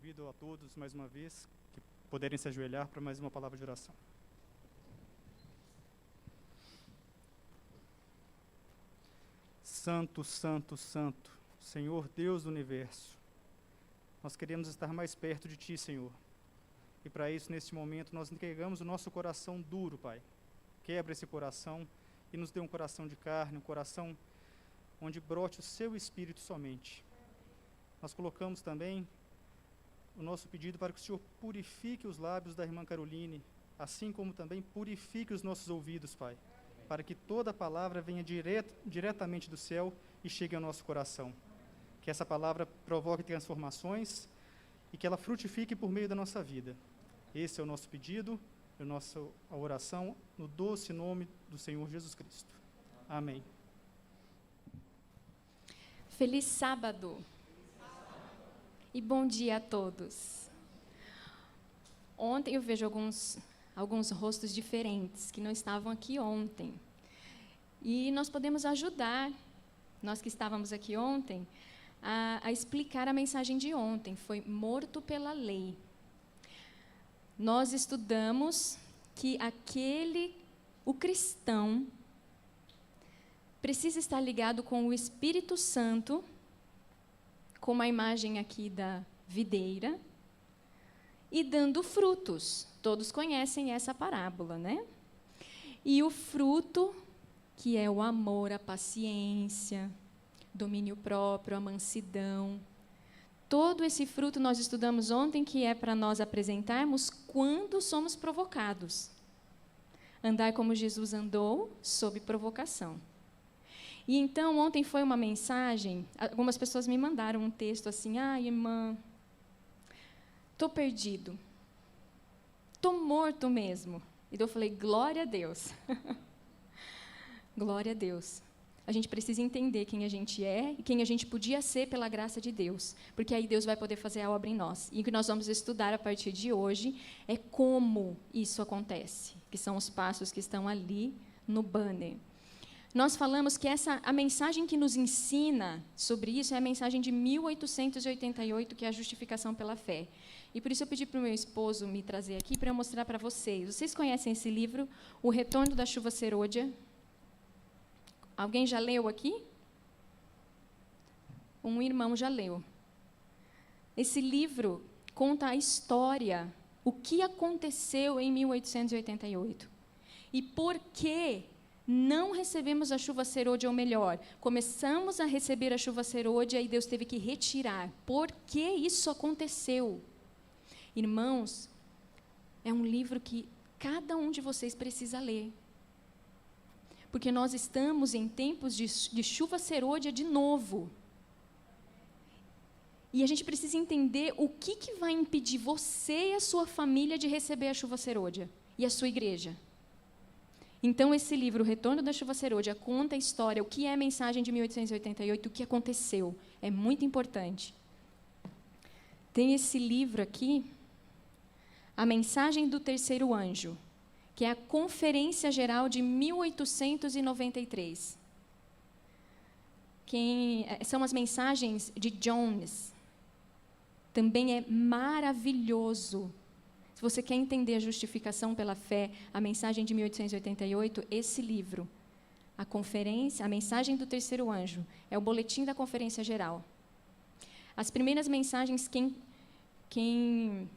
Convido a todos, mais uma vez, que puderem se ajoelhar para mais uma palavra de oração. Santo, Santo, Santo, Senhor Deus do Universo, nós queremos estar mais perto de Ti, Senhor. E para isso, neste momento, nós entregamos o nosso coração duro, Pai. Quebra esse coração e nos dê um coração de carne, um coração onde brote o Seu Espírito somente. Nós colocamos também o nosso pedido para que o Senhor purifique os lábios da irmã Caroline, assim como também purifique os nossos ouvidos, Pai, para que toda palavra venha diretamente do céu e chegue ao nosso coração. Que essa palavra provoque transformações e que ela frutifique por meio da nossa vida. Esse é o nosso pedido, a nossa oração, no doce nome do Senhor Jesus Cristo. Amém. Feliz sábado e bom dia a todos. Ontem eu vejo alguns rostos diferentes que não estavam aqui ontem. E nós podemos ajudar, nós que estávamos aqui ontem, a explicar a mensagem de ontem. Foi morto pela lei. Nós estudamos que o cristão, precisa estar ligado com o Espírito Santo, como a imagem aqui da videira, e dando frutos. Todos conhecem essa parábola, né? E o fruto, que é o amor, a paciência, domínio próprio, a mansidão. Todo esse fruto nós estudamos ontem, que é para nós apresentarmos quando somos provocados. Andar como Jesus andou, sob provocação. E então, ontem foi uma mensagem, algumas pessoas me mandaram um texto assim: irmã, estou perdido, estou morto mesmo. E eu falei: glória a Deus. Glória a Deus. A gente precisa entender quem a gente é e quem a gente podia ser pela graça de Deus, porque aí Deus vai poder fazer a obra em nós. E o que nós vamos estudar a partir de hoje é como isso acontece, que são os passos que estão ali no banner. Nós falamos que a mensagem que nos ensina sobre isso é a mensagem de 1888, que é a justificação pela fé. E por isso eu pedi para o meu esposo me trazer aqui para eu mostrar para vocês. Vocês conhecem esse livro, O Retorno da Chuva Serôdia? Alguém já leu aqui? Um irmão já leu. Esse livro conta a história, o que aconteceu em 1888. E por que não recebemos a chuva serôdia, ou melhor, começamos a receber a chuva serôdia e Deus teve que retirar. Por que isso aconteceu? Irmãos, é um livro que cada um de vocês precisa ler. Porque nós estamos em tempos de chuva serôdia de novo. E a gente precisa entender o que vai impedir você e a sua família de receber a chuva serôdia e a sua igreja. Então, esse livro, O Retorno da Chuva Serôdia, conta a história, o que é a mensagem de 1888, o que aconteceu. É muito importante. Tem esse livro aqui, A Mensagem do Terceiro Anjo, que é a Conferência Geral de 1893. São as mensagens de Jones. Também é maravilhoso. Se você quer entender a justificação pela fé, a mensagem de 1888, esse livro, a Mensagem do Terceiro Anjo, é o boletim da Conferência Geral. As primeiras mensagens, quem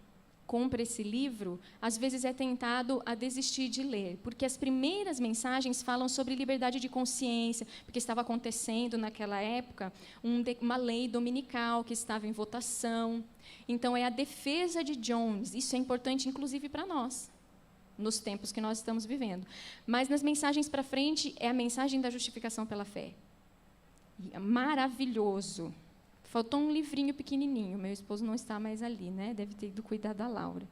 compra esse livro, às vezes é tentado a desistir de ler, porque as primeiras mensagens falam sobre liberdade de consciência, porque estava acontecendo naquela época uma lei dominical que estava em votação. Então, é a defesa de Jones. Isso é importante, inclusive, para nós, nos tempos que nós estamos vivendo. Mas, nas mensagens para frente, é a mensagem da justificação pela fé. E é maravilhoso. Faltou um livrinho pequenininho. Meu esposo não está mais ali, né? Deve ter ido cuidar da Laura.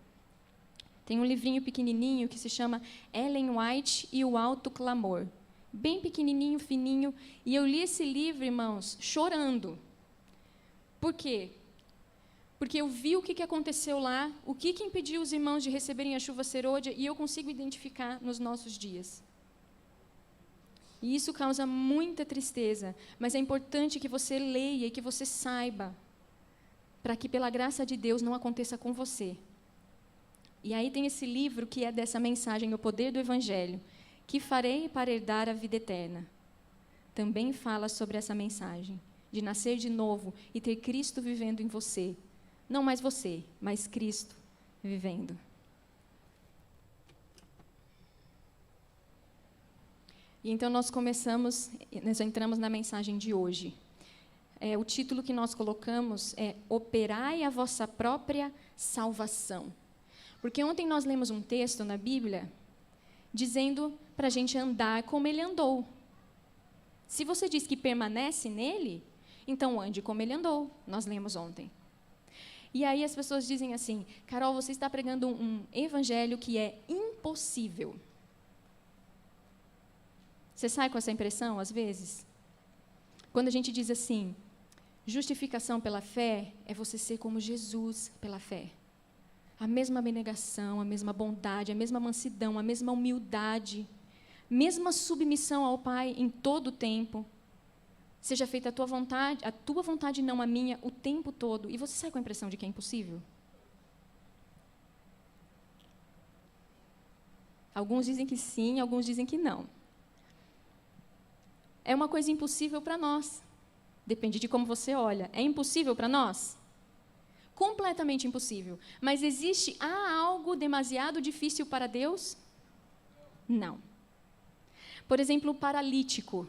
Tem um livrinho pequenininho que se chama Ellen White e o Alto Clamor. Bem pequenininho, fininho. E eu li esse livro, irmãos, chorando. Por quê? Porque eu vi o que aconteceu lá, o que impediu os irmãos de receberem a chuva serôdia, e eu consigo identificar nos nossos dias. E isso causa muita tristeza, mas é importante que você leia e que você saiba para que, pela graça de Deus, não aconteça com você. E aí tem esse livro que é dessa mensagem, O Poder do Evangelho, que farei para herdar a vida eterna. Também fala sobre essa mensagem, de nascer de novo e ter Cristo vivendo em você. Não mais você, mas Cristo vivendo. E então nós entramos na mensagem de hoje. O título que nós colocamos é Operai a vossa própria salvação. Porque ontem nós lemos um texto na Bíblia dizendo para a gente andar como ele andou. Se você diz que permanece nele, então ande como ele andou. Nós lemos ontem. E aí as pessoas dizem assim, Carol, você está pregando um evangelho que é impossível. Você sai com essa impressão, às vezes? Quando a gente diz assim, justificação pela fé é você ser como Jesus pela fé. A mesma abnegação, a mesma bondade, a mesma mansidão, a mesma humildade, mesma submissão ao Pai em todo o tempo. Seja feita a tua vontade e não a minha, o tempo todo. E você sai com a impressão de que é impossível? Alguns dizem que sim, alguns dizem que não. É uma coisa impossível para nós. Depende de como você olha. É impossível para nós? Completamente impossível. Mas há algo demasiado difícil para Deus? Não. Por exemplo, o paralítico.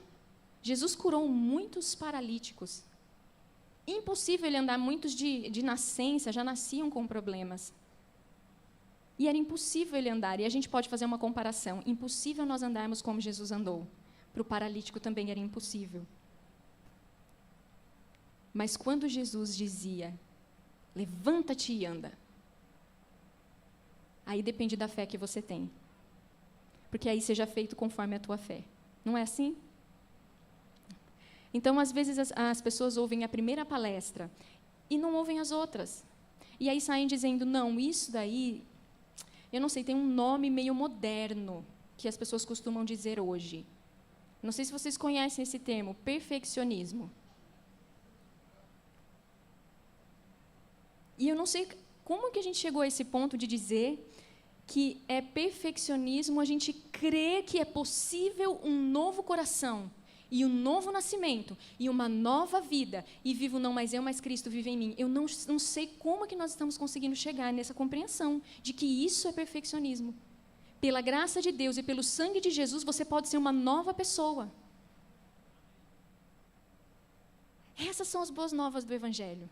Jesus curou muitos paralíticos. Impossível ele andar, muitos de nascença já nasciam com problemas. E era impossível ele andar. E a gente pode fazer uma comparação. Impossível nós andarmos como Jesus andou. Para o paralítico também era impossível. Mas quando Jesus dizia, levanta-te e anda, aí depende da fé que você tem. Porque aí seja feito conforme a tua fé. Não é assim? Então, às vezes, as pessoas ouvem a primeira palestra e não ouvem as outras. E aí saem dizendo, não, isso daí, eu não sei, tem um nome meio moderno que as pessoas costumam dizer hoje. Não sei se vocês conhecem esse termo, perfeccionismo. E eu não sei como que a gente chegou a esse ponto de dizer que é perfeccionismo a gente crer que é possível um novo coração, e um novo nascimento, e uma nova vida, e vivo não mais eu, mas Cristo vive em mim. Eu não sei como que nós estamos conseguindo chegar nessa compreensão de que isso é perfeccionismo. Pela graça de Deus e pelo sangue de Jesus, você pode ser uma nova pessoa. Essas são as boas novas do Evangelho.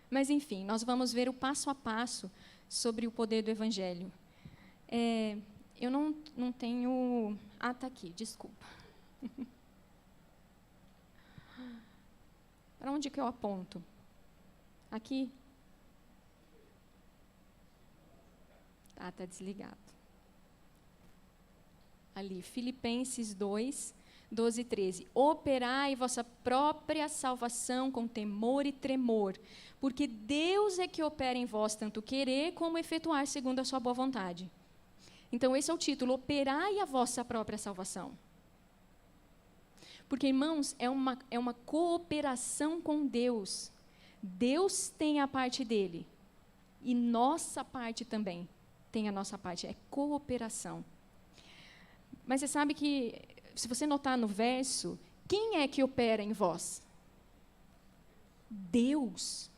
Mas, enfim, nós vamos ver o passo a passo sobre o poder do Evangelho. Eu não tenho... Ah, está aqui, desculpa. Para onde que eu aponto? Aqui? Ah, está desligado. Ali, Filipenses 2, 12 e 13. Operai vossa própria salvação com temor e tremor, porque Deus é que opera em vós tanto querer como efetuar segundo a sua boa vontade. Então, esse é o título, Operai a vossa própria salvação. Porque, irmãos, é uma cooperação com Deus. Deus tem a parte dele, e nossa parte também tem a nossa parte, é cooperação. Mas você sabe que, se você notar no verso, quem é que opera em vós? Deus.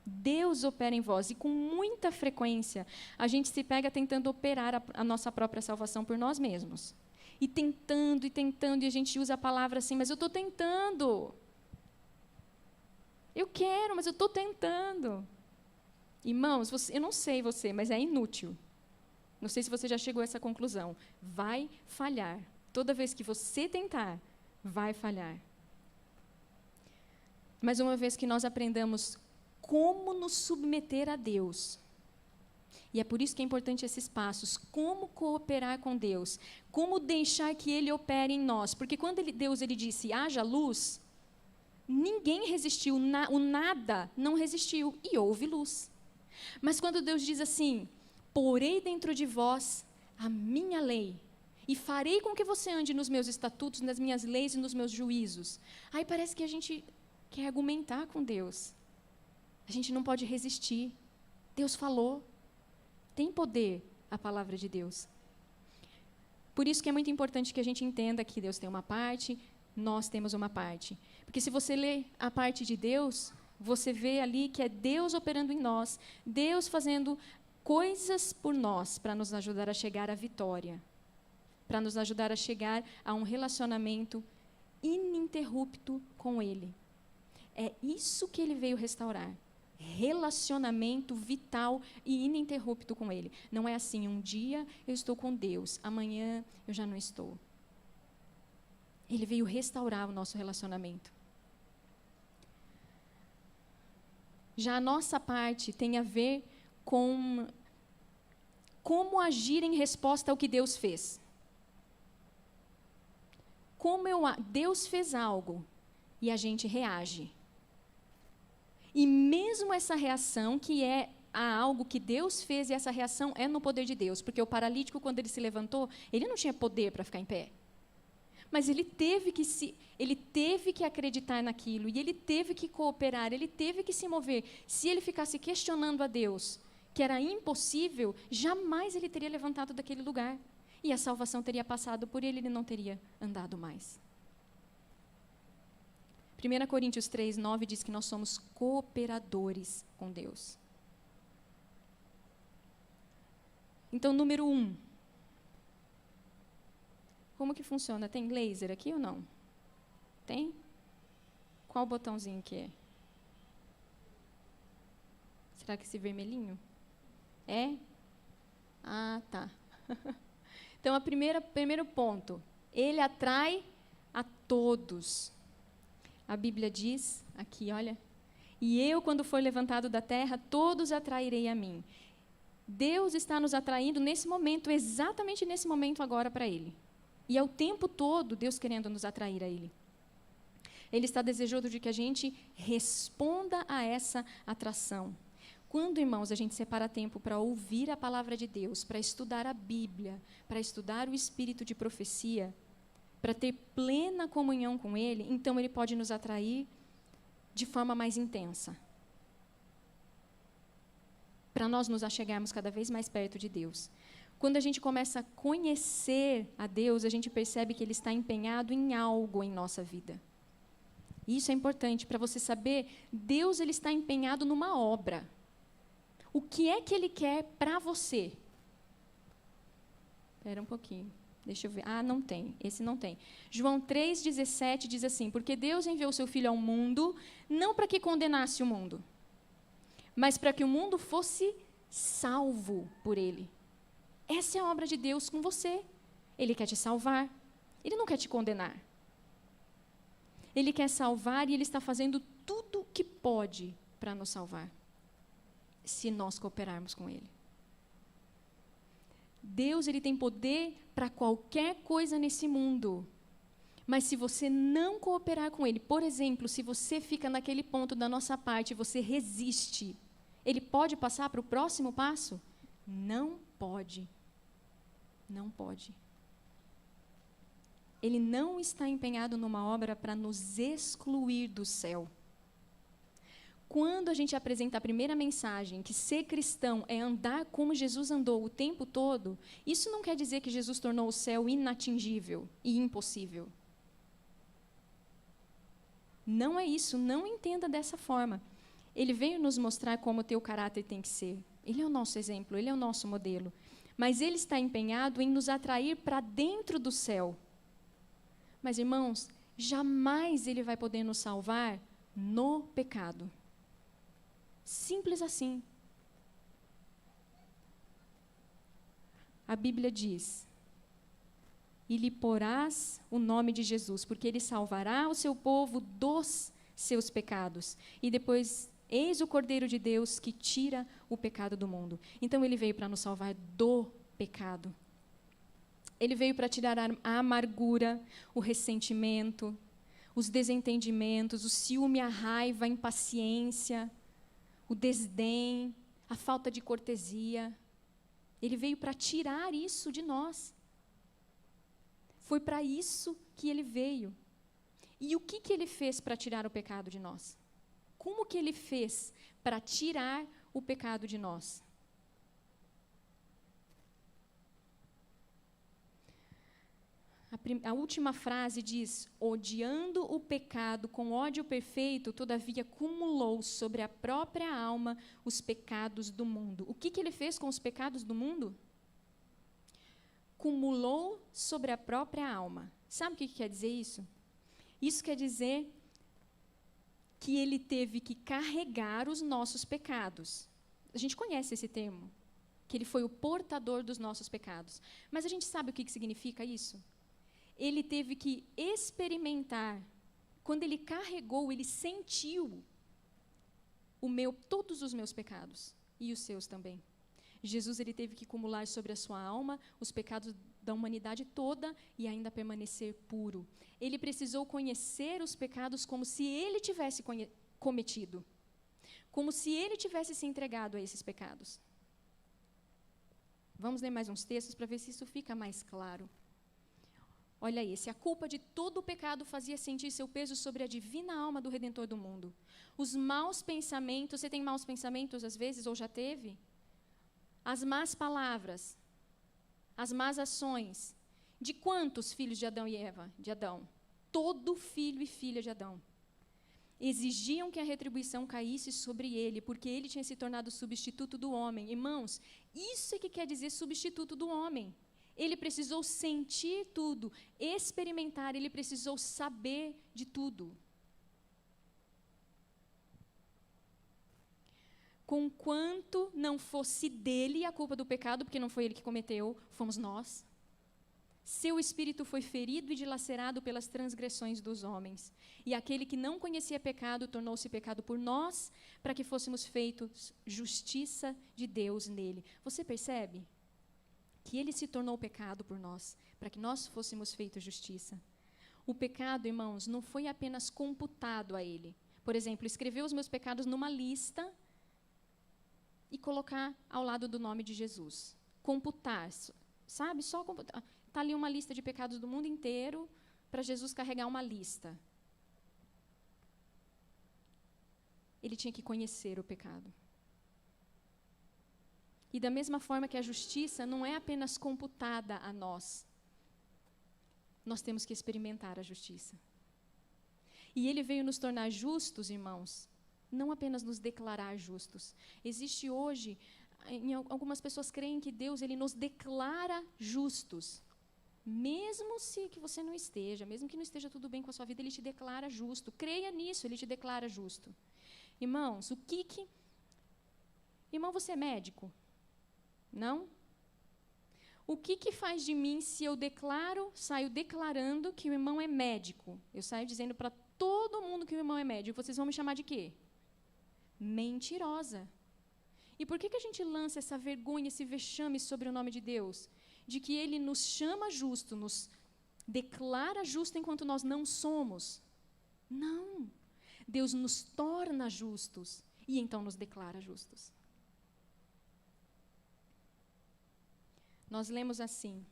Deus opera em vós, e com muita frequência a gente se pega tentando operar a nossa própria salvação por nós mesmos. E tentando, e a gente usa a palavra assim, mas eu estou tentando. Eu quero, mas eu estou tentando. Irmãos, eu não sei você, mas é inútil. Não sei se você já chegou a essa conclusão. Vai falhar. Toda vez que você tentar, vai falhar. Mas uma vez que nós aprendamos como nos submeter a Deus, e é por isso que é importante esses passos, como cooperar com Deus, como deixar que Ele opere em nós, porque quando Deus disse, haja luz, ninguém resistiu, o nada não resistiu, e houve luz. Mas quando Deus diz assim, porei dentro de vós a minha lei, e farei com que você ande nos meus estatutos, nas minhas leis e nos meus juízos, aí parece que a gente quer argumentar com Deus. A gente não pode resistir. Deus falou. Tem poder a palavra de Deus. Por isso que é muito importante que a gente entenda que Deus tem uma parte, nós temos uma parte. Porque se você lê a parte de Deus, você vê ali que é Deus operando em nós, Deus fazendo coisas por nós para nos ajudar a chegar à vitória, para nos ajudar a chegar a um relacionamento ininterrupto com Ele. É isso que Ele veio restaurar. Relacionamento vital e ininterrupto com Ele. Não é assim, um dia eu estou com Deus, amanhã eu já não estou. Ele veio restaurar o nosso relacionamento. Já a nossa parte tem a ver com como agir em resposta ao que Deus fez. Deus fez algo e a gente reage. E mesmo essa reação, que é a algo que Deus fez, e essa reação é no poder de Deus, porque o paralítico, quando ele se levantou, ele não tinha poder para ficar em pé. Mas ele teve que acreditar naquilo, e ele teve que cooperar, ele teve que se mover. Se ele ficasse questionando a Deus, que era impossível, jamais ele teria levantado daquele lugar. E a salvação teria passado por ele, ele não teria andado mais. 1 Coríntios 3:9 diz que nós somos cooperadores com Deus. Então, número 1. Como que funciona? Tem laser aqui ou não? Tem? Qual botãozinho que é? Será que esse vermelhinho? É? Ah, tá. Então, primeiro ponto. Ele atrai a todos. A Bíblia diz, aqui, olha, e eu, quando for levantado da terra, todos atrairei a mim. Deus está nos atraindo nesse momento, exatamente nesse momento agora para Ele. E é o tempo todo Deus querendo nos atrair a Ele. Ele está desejoso de que a gente responda a essa atração. Quando, irmãos, a gente separa tempo para ouvir a palavra de Deus, para estudar a Bíblia, para estudar o espírito de profecia, para ter plena comunhão com Ele, então Ele pode nos atrair de forma mais intensa. Para nós nos achegarmos cada vez mais perto de Deus. Quando a gente começa a conhecer a Deus, a gente percebe que Ele está empenhado em algo em nossa vida. Isso é importante para você saber, Deus ele está empenhado numa obra. O que é que Ele quer para você? Espera um pouquinho. Deixa eu ver. Ah, não tem. Esse não tem. João 3,17 diz assim, porque Deus enviou o seu Filho ao mundo, não para que condenasse o mundo, mas para que o mundo fosse salvo por Ele. Essa é a obra de Deus com você. Ele quer te salvar. Ele não quer te condenar. Ele quer salvar e Ele está fazendo tudo o que pode para nos salvar, se nós cooperarmos com Ele. Deus ele tem poder para qualquer coisa nesse mundo. Mas se você não cooperar com Ele, por exemplo, se você fica naquele ponto da nossa parte, você resiste, Ele pode passar para o próximo passo? Não pode. Não pode. Ele não está empenhado numa obra para nos excluir do céu. Quando a gente apresenta a primeira mensagem, que ser cristão é andar como Jesus andou o tempo todo, isso não quer dizer que Jesus tornou o céu inatingível e impossível. Não é isso, não entenda dessa forma. Ele veio nos mostrar como o teu caráter tem que ser. Ele é o nosso exemplo, Ele é o nosso modelo. Mas Ele está empenhado em nos atrair para dentro do céu. Mas, irmãos, jamais Ele vai poder nos salvar no pecado. Simples assim. A Bíblia diz, e lhe porás o nome de Jesus, porque Ele salvará o seu povo dos seus pecados. E depois, eis o Cordeiro de Deus que tira o pecado do mundo. Então, Ele veio para nos salvar do pecado. Ele veio para tirar a amargura, o ressentimento, os desentendimentos, o ciúme, a raiva, a impaciência, o desdém, a falta de cortesia. Ele veio para tirar isso de nós. Foi para isso que Ele veio. E o que ele fez para tirar o pecado de nós? Como que ele fez para tirar o pecado de nós? A última frase diz: odiando o pecado com ódio perfeito, todavia cumulou sobre a própria alma os pecados do mundo. O que ele fez com os pecados do mundo? Cumulou sobre a própria alma. Sabe o que quer dizer isso? Isso quer dizer que ele teve que carregar os nossos pecados. A gente conhece esse termo, que ele foi o portador dos nossos pecados. Mas a gente sabe o que significa isso? Ele teve que experimentar. Quando ele carregou, ele sentiu todos os meus pecados e os seus também. Jesus, ele teve que acumular sobre a sua alma os pecados da humanidade toda e ainda permanecer puro. Ele precisou conhecer os pecados como se ele tivesse cometido, como se ele tivesse se entregado a esses pecados. Vamos ler mais uns textos para ver se isso fica mais claro. Olha esse: a culpa de todo o pecado fazia sentir seu peso sobre a divina alma do Redentor do mundo. Os maus pensamentos, você tem maus pensamentos às vezes, ou já teve? As más palavras, as más ações. De quantos filhos de Adão e Eva? De Adão. Todo filho e filha de Adão. Exigiam que a retribuição caísse sobre ele, porque ele tinha se tornado substituto do homem. Irmãos, isso é que quer dizer substituto do homem. Ele precisou sentir tudo, experimentar, ele precisou saber de tudo. Conquanto não fosse dele a culpa do pecado, porque não foi ele que cometeu, fomos nós. Seu espírito foi ferido e dilacerado pelas transgressões dos homens. E aquele que não conhecia pecado tornou-se pecado por nós, para que fôssemos feitos justiça de Deus nele. Você percebe? Que ele se tornou pecado por nós, para que nós fôssemos feitos justiça. O pecado, irmãos, não foi apenas computado a ele. Por exemplo, escrever os meus pecados numa lista e colocar ao lado do nome de Jesus. Computar, sabe? Só computar. Está ali uma lista de pecados do mundo inteiro para Jesus carregar uma lista. Ele tinha que conhecer o pecado. E da mesma forma que a justiça não é apenas computada a nós, nós temos que experimentar a justiça. E ele veio nos tornar justos, irmãos, não apenas nos declarar justos. Existe hoje, algumas pessoas creem que Deus ele nos declara justos. Mesmo se que você não esteja, mesmo que não esteja tudo bem com a sua vida, ele te declara justo. Creia nisso, ele te declara justo. Irmãos, Irmão, você é médico? Não? O que faz de mim se eu saio declarando que o irmão é médico? Eu saio dizendo para todo mundo que o irmão é médico. Vocês vão me chamar de quê? Mentirosa. E por que a gente lança essa vergonha, esse vexame sobre o nome de Deus? De que ele nos chama justo, nos declara justo enquanto nós não somos. Não. Deus nos torna justos e então nos declara justos. Nós lemos assim: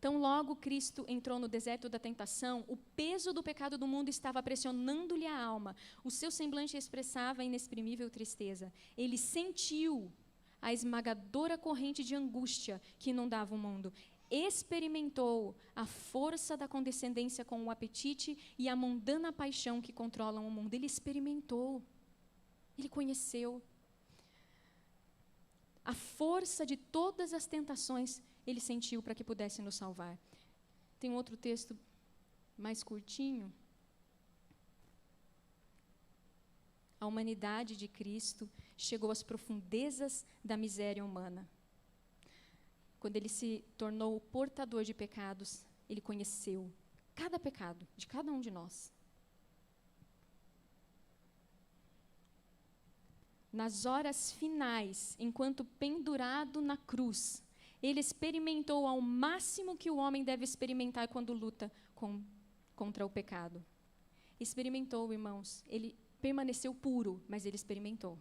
tão logo Cristo entrou no deserto da tentação, o peso do pecado do mundo estava pressionando-lhe a alma. O seu semblante expressava inexprimível tristeza. Ele sentiu a esmagadora corrente de angústia que inundava o mundo. Experimentou a força da condescendência com o apetite e a mundana paixão que controlam o mundo. Ele experimentou. Ele conheceu. A força de todas as tentações ele sentiu para que pudesse nos salvar. Tem outro texto mais curtinho. A humanidade de Cristo chegou às profundezas da miséria humana. Quando ele se tornou o portador de pecados, ele conheceu cada pecado de cada um de nós. Nas horas finais, enquanto pendurado na cruz, ele experimentou ao máximo que o homem deve experimentar quando luta contra o pecado. Experimentou, irmãos. Ele permaneceu puro, mas ele experimentou.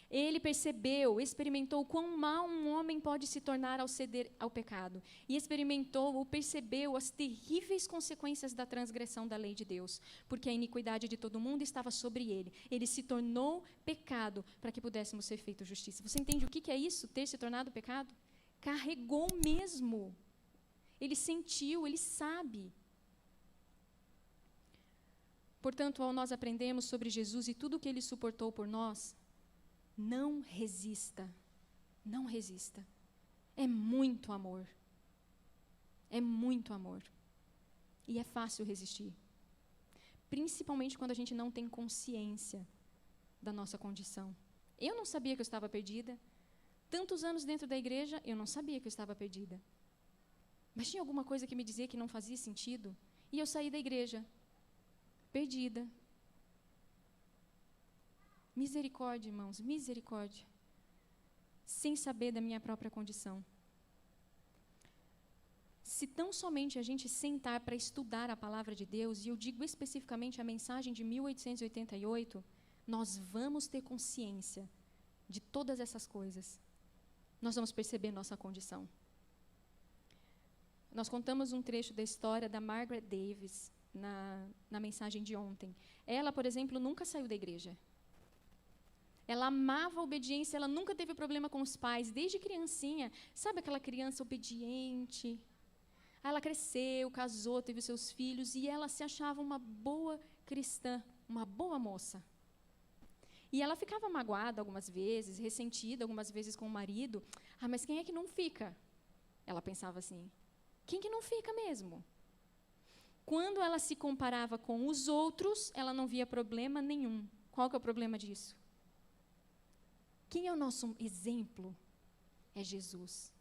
Ele percebeu, experimentou quão mal um homem pode se tornar ao ceder ao pecado. E experimentou ou percebeu as terríveis consequências da transgressão da lei de Deus, porque a iniquidade de todo mundo estava sobre ele. Ele se tornou pecado para que pudéssemos ser feitos justiça. Você entende o que é isso, ter se tornado pecado? Carregou mesmo. Ele sentiu, ele sabe. Portanto, ao nós aprendermos sobre Jesus e tudo o que ele suportou por nós, não resista, não resista. É muito amor. É muito amor. E é fácil resistir. Principalmente quando a gente não tem consciência da nossa condição. Eu não sabia que eu estava perdida. Tantos anos dentro da igreja, eu não sabia que eu estava perdida. Mas tinha alguma coisa que me dizia que não fazia sentido. E eu saí da igreja, perdida. Misericórdia, irmãos, misericórdia. Sem saber da minha própria condição. Se tão somente a gente sentar para estudar a palavra de Deus, e eu digo especificamente a mensagem de 1888, nós vamos ter consciência de todas essas coisas. Nós vamos perceber nossa condição. Nós contamos um trecho da história da Margaret Davis na mensagem de ontem. Ela, por exemplo, nunca saiu da igreja. Ela amava a obediência, ela nunca teve problema com os pais, desde criancinha. Sabe aquela criança obediente? Aí ela cresceu, casou, teve seus filhos, e ela se achava uma boa cristã, uma boa moça. E ela ficava magoada algumas vezes, ressentida algumas vezes com o marido. Ah, mas quem é que não fica? Ela pensava assim. Quem que não fica mesmo? Quando ela se comparava com os outros, ela não via problema nenhum. Qual que é o problema disso? Quem é o nosso exemplo? É Jesus.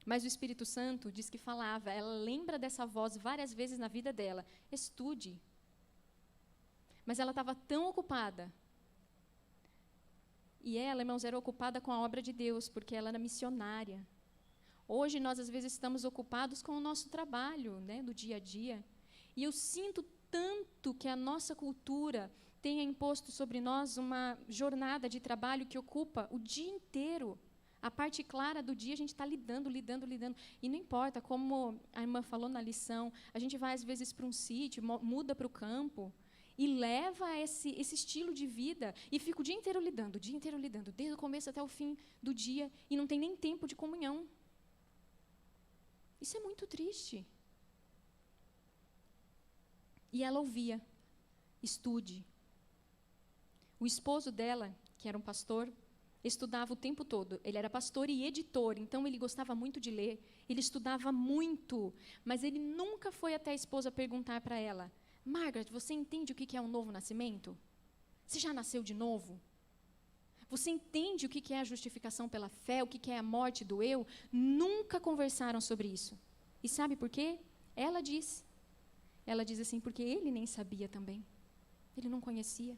Mas o Espírito Santo diz que falava, ela lembra dessa voz várias vezes na vida dela. Estude. Mas ela estava tão ocupada. E ela, irmãos, era ocupada com a obra de Deus, porque ela era missionária. Hoje, nós, às vezes, estamos ocupados com o nosso trabalho, né, do dia a dia. E eu sinto tanto que a nossa cultura tenha imposto sobre nós uma jornada de trabalho que ocupa o dia inteiro. A parte clara do dia a gente está lidando. E não importa, como a irmã falou na lição, a gente vai, às vezes, para um sítio, muda para o campo, e leva esse estilo de vida, e fica o dia inteiro lidando, desde o começo até o fim do dia, e não tem nem tempo de comunhão. Isso é muito triste. E ela ouvia, estude. O esposo dela, que era um pastor, estudava o tempo todo. Ele era pastor e editor, então ele gostava muito de ler. Ele estudava muito, mas ele nunca foi até a esposa perguntar para ela, Margaret, você entende o que é um novo nascimento? Você já nasceu de novo? Você entende o que é a justificação pela fé, o que é a morte do eu? Nunca conversaram sobre isso. E sabe por quê? Ela diz assim, porque ele nem sabia também. Ele não conhecia.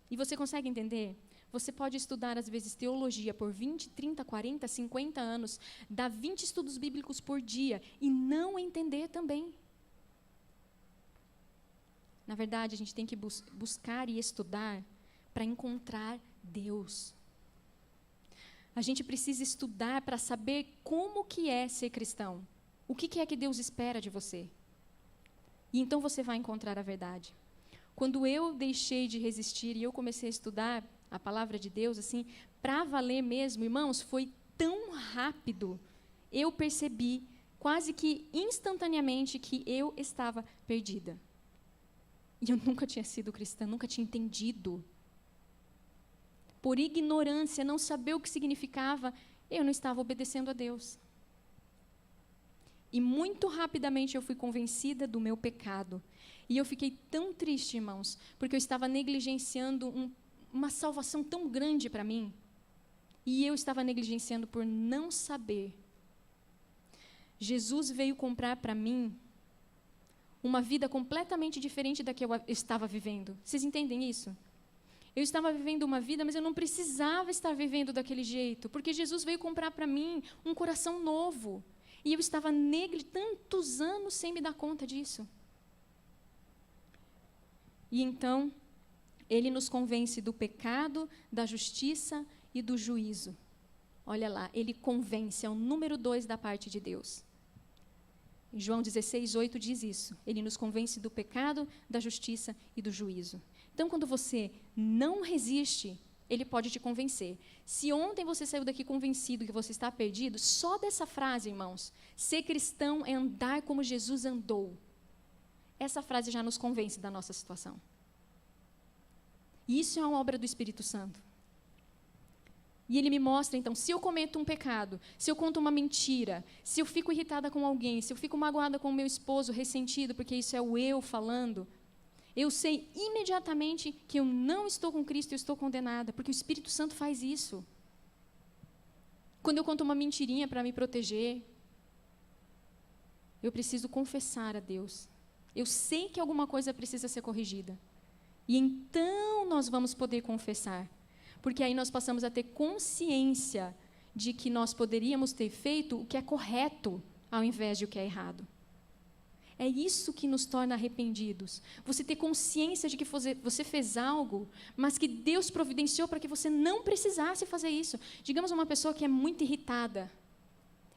E você consegue entender? Você pode estudar, às vezes, teologia por 20, 30, 40, 50 anos, dar 20 estudos bíblicos por dia e não entender também. Na verdade, a gente tem que buscar e estudar para encontrar Deus. A gente precisa estudar para saber como que é ser cristão. O que é que Deus espera de você? E então você vai encontrar a verdade. Quando eu deixei de resistir e eu comecei a estudar a palavra de Deus, assim, para valer mesmo, irmãos, foi tão rápido. Eu percebi, quase que instantaneamente, que eu estava perdida. E eu nunca tinha sido cristã, nunca tinha entendido. Por ignorância, não saber o que significava, eu não estava obedecendo a Deus. E muito rapidamente eu fui convencida do meu pecado. E eu fiquei tão triste, irmãos, porque eu estava negligenciando uma salvação tão grande para mim. E eu estava negligenciando por não saber. Jesus veio comprar para mim uma vida completamente diferente da que eu estava vivendo. Vocês entendem isso? Eu estava vivendo uma vida, mas eu não precisava estar vivendo daquele jeito, porque Jesus veio comprar para mim um coração novo. E eu estava tantos anos sem me dar conta disso. E então, Ele nos convence do pecado, da justiça e do juízo. Olha lá, ele convence, é o número 2 da parte de Deus. Em João 16:8 diz isso. Ele nos convence do pecado, da justiça e do juízo. Então, quando você não resiste, ele pode te convencer. Se ontem você saiu daqui convencido que você está perdido, só dessa frase, irmãos, ser cristão é andar como Jesus andou. Essa frase já nos convence da nossa situação. E isso é uma obra do Espírito Santo. E ele me mostra, então, se eu cometo um pecado, se eu conto uma mentira, se eu fico irritada com alguém, se eu fico magoada com o meu esposo, ressentido, porque isso é o eu falando, eu sei imediatamente que eu não estou com Cristo, eu estou condenada, porque o Espírito Santo faz isso. Quando eu conto uma mentirinha para me proteger, eu preciso confessar a Deus. Eu sei que alguma coisa precisa ser corrigida. E então nós vamos poder confessar. Porque aí nós passamos a ter consciência de que nós poderíamos ter feito o que é correto, ao invés de o que é errado. É isso que nos torna arrependidos. Você ter consciência de que você fez algo, mas que Deus providenciou para que você não precisasse fazer isso. Digamos uma pessoa que é muito irritada,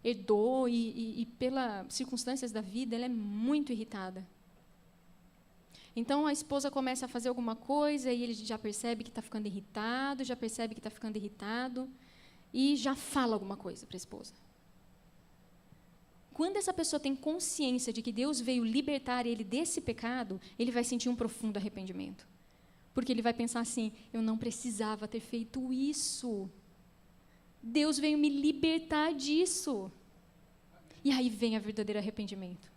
herdou e pelas circunstâncias da vida, ela é muito irritada. Então, a esposa começa a fazer alguma coisa e ele já percebe que está ficando irritado, e já fala alguma coisa para a esposa. Quando essa pessoa tem consciência de que Deus veio libertar ele desse pecado, ele vai sentir um profundo arrependimento. Porque ele vai pensar assim, eu não precisava ter feito isso. Deus veio me libertar disso. E aí vem o verdadeiro arrependimento.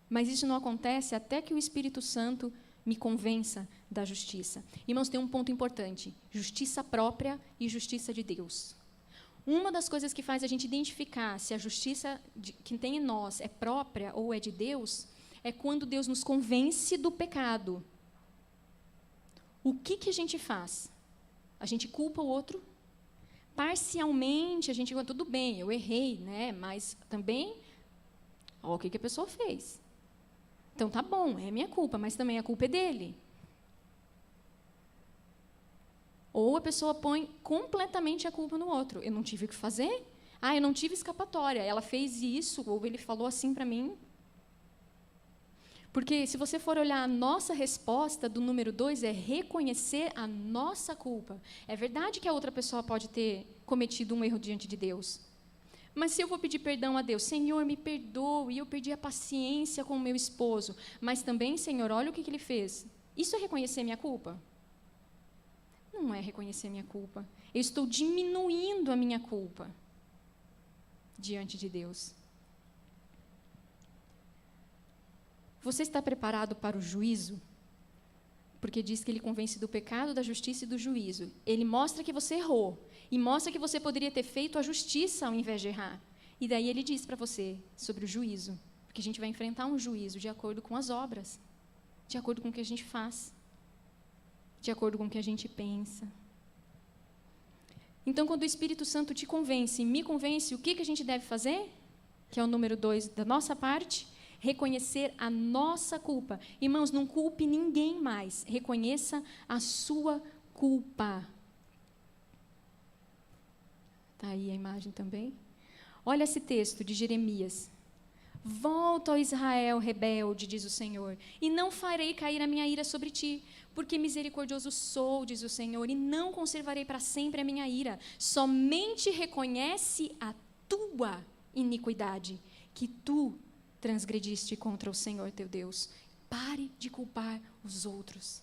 Mas isso não acontece até que o Espírito Santo me convença da justiça. Irmãos, tem um ponto importante: justiça própria e justiça de Deus. Uma das coisas que faz a gente identificar se a justiça que tem em nós é própria ou é de Deus, é quando Deus nos convence do pecado. O que a gente faz? A gente culpa o outro? Parcialmente, a gente diz, tudo bem, eu errei, né? Mas também, olha o que a pessoa fez. Então, tá bom, é minha culpa, mas também a culpa é dele. Ou a pessoa põe completamente a culpa no outro. Eu não tive o que fazer? Eu não tive escapatória. Ela fez isso, ou ele falou assim para mim. Porque, se você for olhar a nossa resposta do número 2, é reconhecer a nossa culpa. É verdade que a outra pessoa pode ter cometido um erro diante de Deus. Mas se eu vou pedir perdão a Deus, Senhor, me perdoe, eu perdi a paciência com o meu esposo, mas também, Senhor, olha o que ele fez. Isso é reconhecer minha culpa? Não é reconhecer minha culpa. Eu estou diminuindo a minha culpa diante de Deus. Você está preparado para o juízo? Porque diz que ele convence do pecado, da justiça e do juízo. Ele mostra que você errou. E mostra que você poderia ter feito a justiça ao invés de errar. E daí ele diz para você sobre o juízo. Porque a gente vai enfrentar um juízo de acordo com as obras. De acordo com o que a gente faz. De acordo com o que a gente pensa. Então, quando o Espírito Santo te convence e me convence, o que a gente deve fazer? Que é o número 2 da nossa parte. Reconhecer a nossa culpa. Irmãos, não culpe ninguém mais. Reconheça a sua culpa. Está aí a imagem também. Olha esse texto de Jeremias. Volta, ó Israel rebelde, diz o Senhor, e não farei cair a minha ira sobre ti, porque misericordioso sou, diz o Senhor, e não conservarei para sempre a minha ira. Somente reconhece a tua iniquidade, que tu transgrediste contra o Senhor teu Deus. Pare de culpar os outros.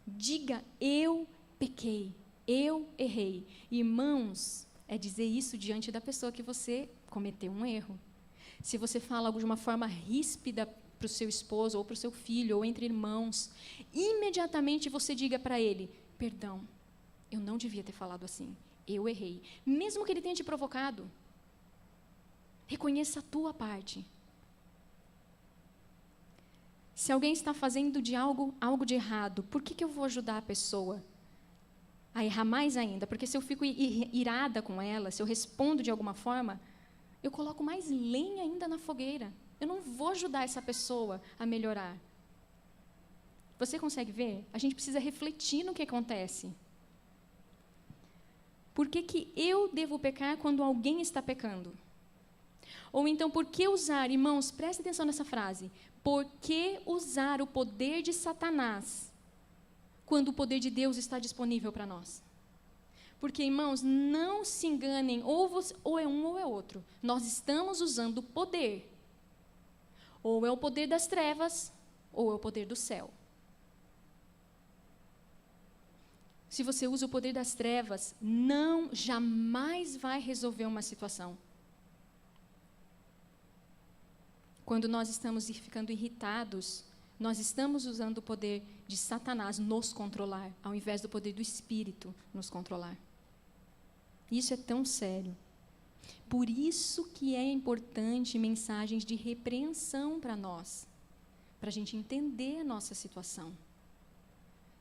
Diga, eu pequei. Eu errei. Irmãos, é dizer isso diante da pessoa que você cometeu um erro. Se você fala algo de uma forma ríspida para o seu esposo, ou para o seu filho, ou entre irmãos, imediatamente você diga para ele, perdão, eu não devia ter falado assim, eu errei. Mesmo que ele tenha te provocado, reconheça a tua parte. Se alguém está fazendo algo de errado, por que eu vou ajudar a pessoa a errar mais ainda? Porque se eu fico irada com ela, se eu respondo de alguma forma, eu coloco mais lenha ainda na fogueira. Eu não vou ajudar essa pessoa a melhorar. Você consegue ver? A gente precisa refletir no que acontece. Por que eu devo pecar quando alguém está pecando? Ou então, por que usar, irmãos, preste atenção nessa frase, por que usar o poder de Satanás quando o poder de Deus está disponível para nós? Porque, irmãos, não se enganem, ou é um ou é outro. Nós estamos usando o poder. Ou é o poder das trevas, ou é o poder do céu. Se você usa o poder das trevas, jamais vai resolver uma situação. Quando nós estamos ficando irritados, nós estamos usando o poder de Satanás nos controlar, ao invés do poder do Espírito nos controlar. Isso é tão sério. Por isso que é importante mensagens de repreensão para nós, para a gente entender a nossa situação.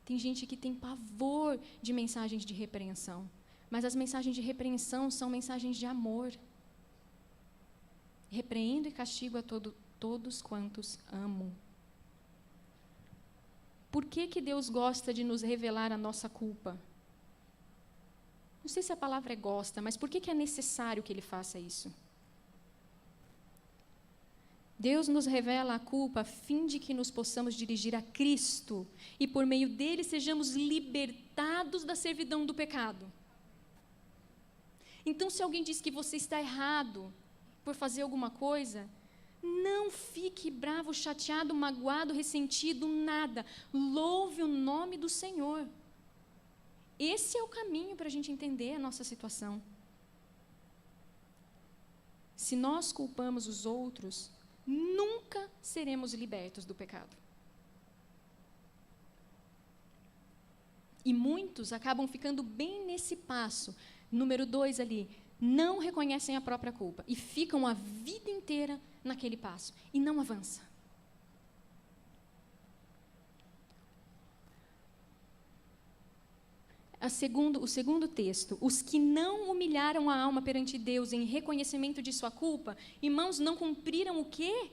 Tem gente que tem pavor de mensagens de repreensão, mas as mensagens de repreensão são mensagens de amor. Repreendo e castigo a todos quantos amo. Por que Deus gosta de nos revelar a nossa culpa? Não sei se a palavra é gosta, mas por que é necessário que Ele faça isso? Deus nos revela a culpa a fim de que nos possamos dirigir a Cristo e, por meio dele, sejamos libertados da servidão do pecado. Então, se alguém diz que você está errado por fazer alguma coisa, não fique bravo, chateado, magoado, ressentido, nada. Louve o nome do Senhor. Esse é o caminho para a gente entender a nossa situação. Se nós culpamos os outros, nunca seremos libertos do pecado. E muitos acabam ficando bem nesse passo, número 2 ali, não reconhecem a própria culpa e ficam a vida inteira naquele passo e não avançam. O segundo texto, os que não humilharam a alma perante Deus em reconhecimento de sua culpa, irmãos, não cumpriram o quê?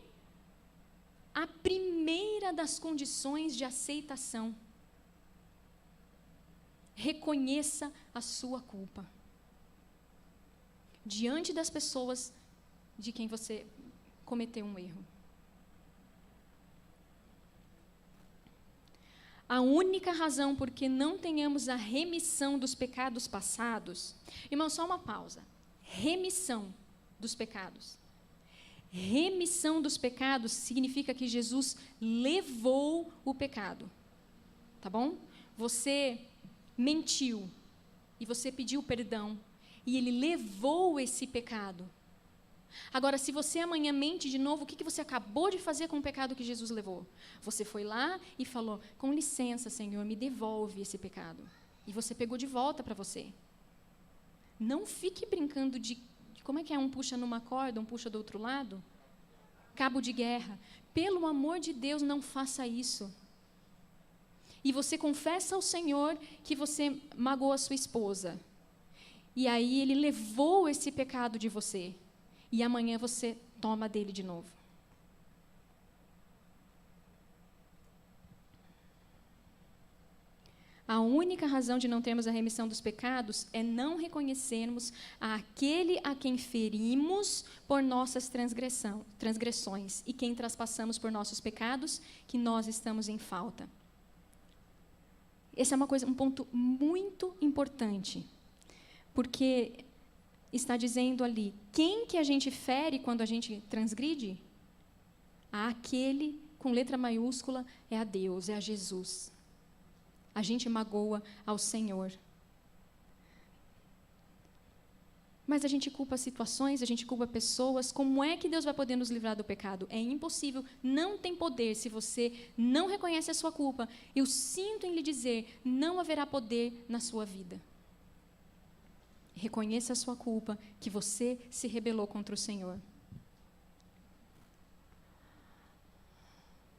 A primeira das condições de aceitação. Reconheça a sua culpa. Diante das pessoas de quem você cometeu um erro. A única razão por que não tenhamos a remissão dos pecados passados... Irmão, só uma pausa. Remissão dos pecados. Remissão dos pecados significa que Jesus levou o pecado. Tá bom? Você mentiu e você pediu perdão e Ele levou esse pecado. Agora, se você amanhã mente de novo, o que você acabou de fazer com o pecado que Jesus levou? Você foi lá e falou, com licença, Senhor, me devolve esse pecado. E você pegou de volta para você. Não fique brincando de como é que é, um puxa numa corda, um puxa do outro lado. Cabo de guerra. Pelo amor de Deus, não faça isso. E você confessa ao Senhor que você magoou a sua esposa. E aí Ele levou esse pecado de você. E amanhã você toma dele de novo. A única razão de não termos a remissão dos pecados é não reconhecermos aquele a quem ferimos por nossas transgressões e quem traspassamos por nossos pecados, que nós estamos em falta. Esse é um ponto muito importante, porque está dizendo ali, quem que a gente fere quando a gente transgride? Aquele, com letra maiúscula, é a Deus, é a Jesus. A gente magoa ao Senhor. Mas a gente culpa situações, a gente culpa pessoas. Como é que Deus vai poder nos livrar do pecado? É impossível, não tem poder se você não reconhece a sua culpa. Eu sinto em lhe dizer, não haverá poder na sua vida. Reconheça a sua culpa, que você se rebelou contra o Senhor.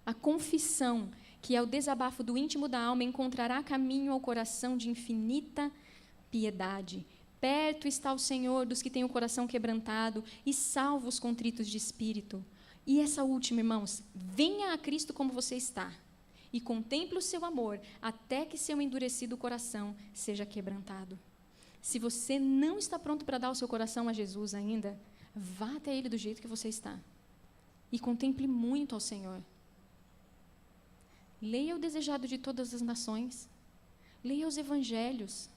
A confissão, que é o desabafo do íntimo da alma, encontrará caminho ao coração de infinita piedade. Perto está o Senhor dos que têm o coração quebrantado e salva os contritos de espírito. E essa última, irmãos, venha a Cristo como você está. e contemple o seu amor, até que seu endurecido coração seja quebrantado. Se você não está pronto para dar o seu coração a Jesus ainda, vá até Ele do jeito que você está. E contemple muito ao Senhor. Leia o Desejado de Todas as Nações. Leia os Evangelhos.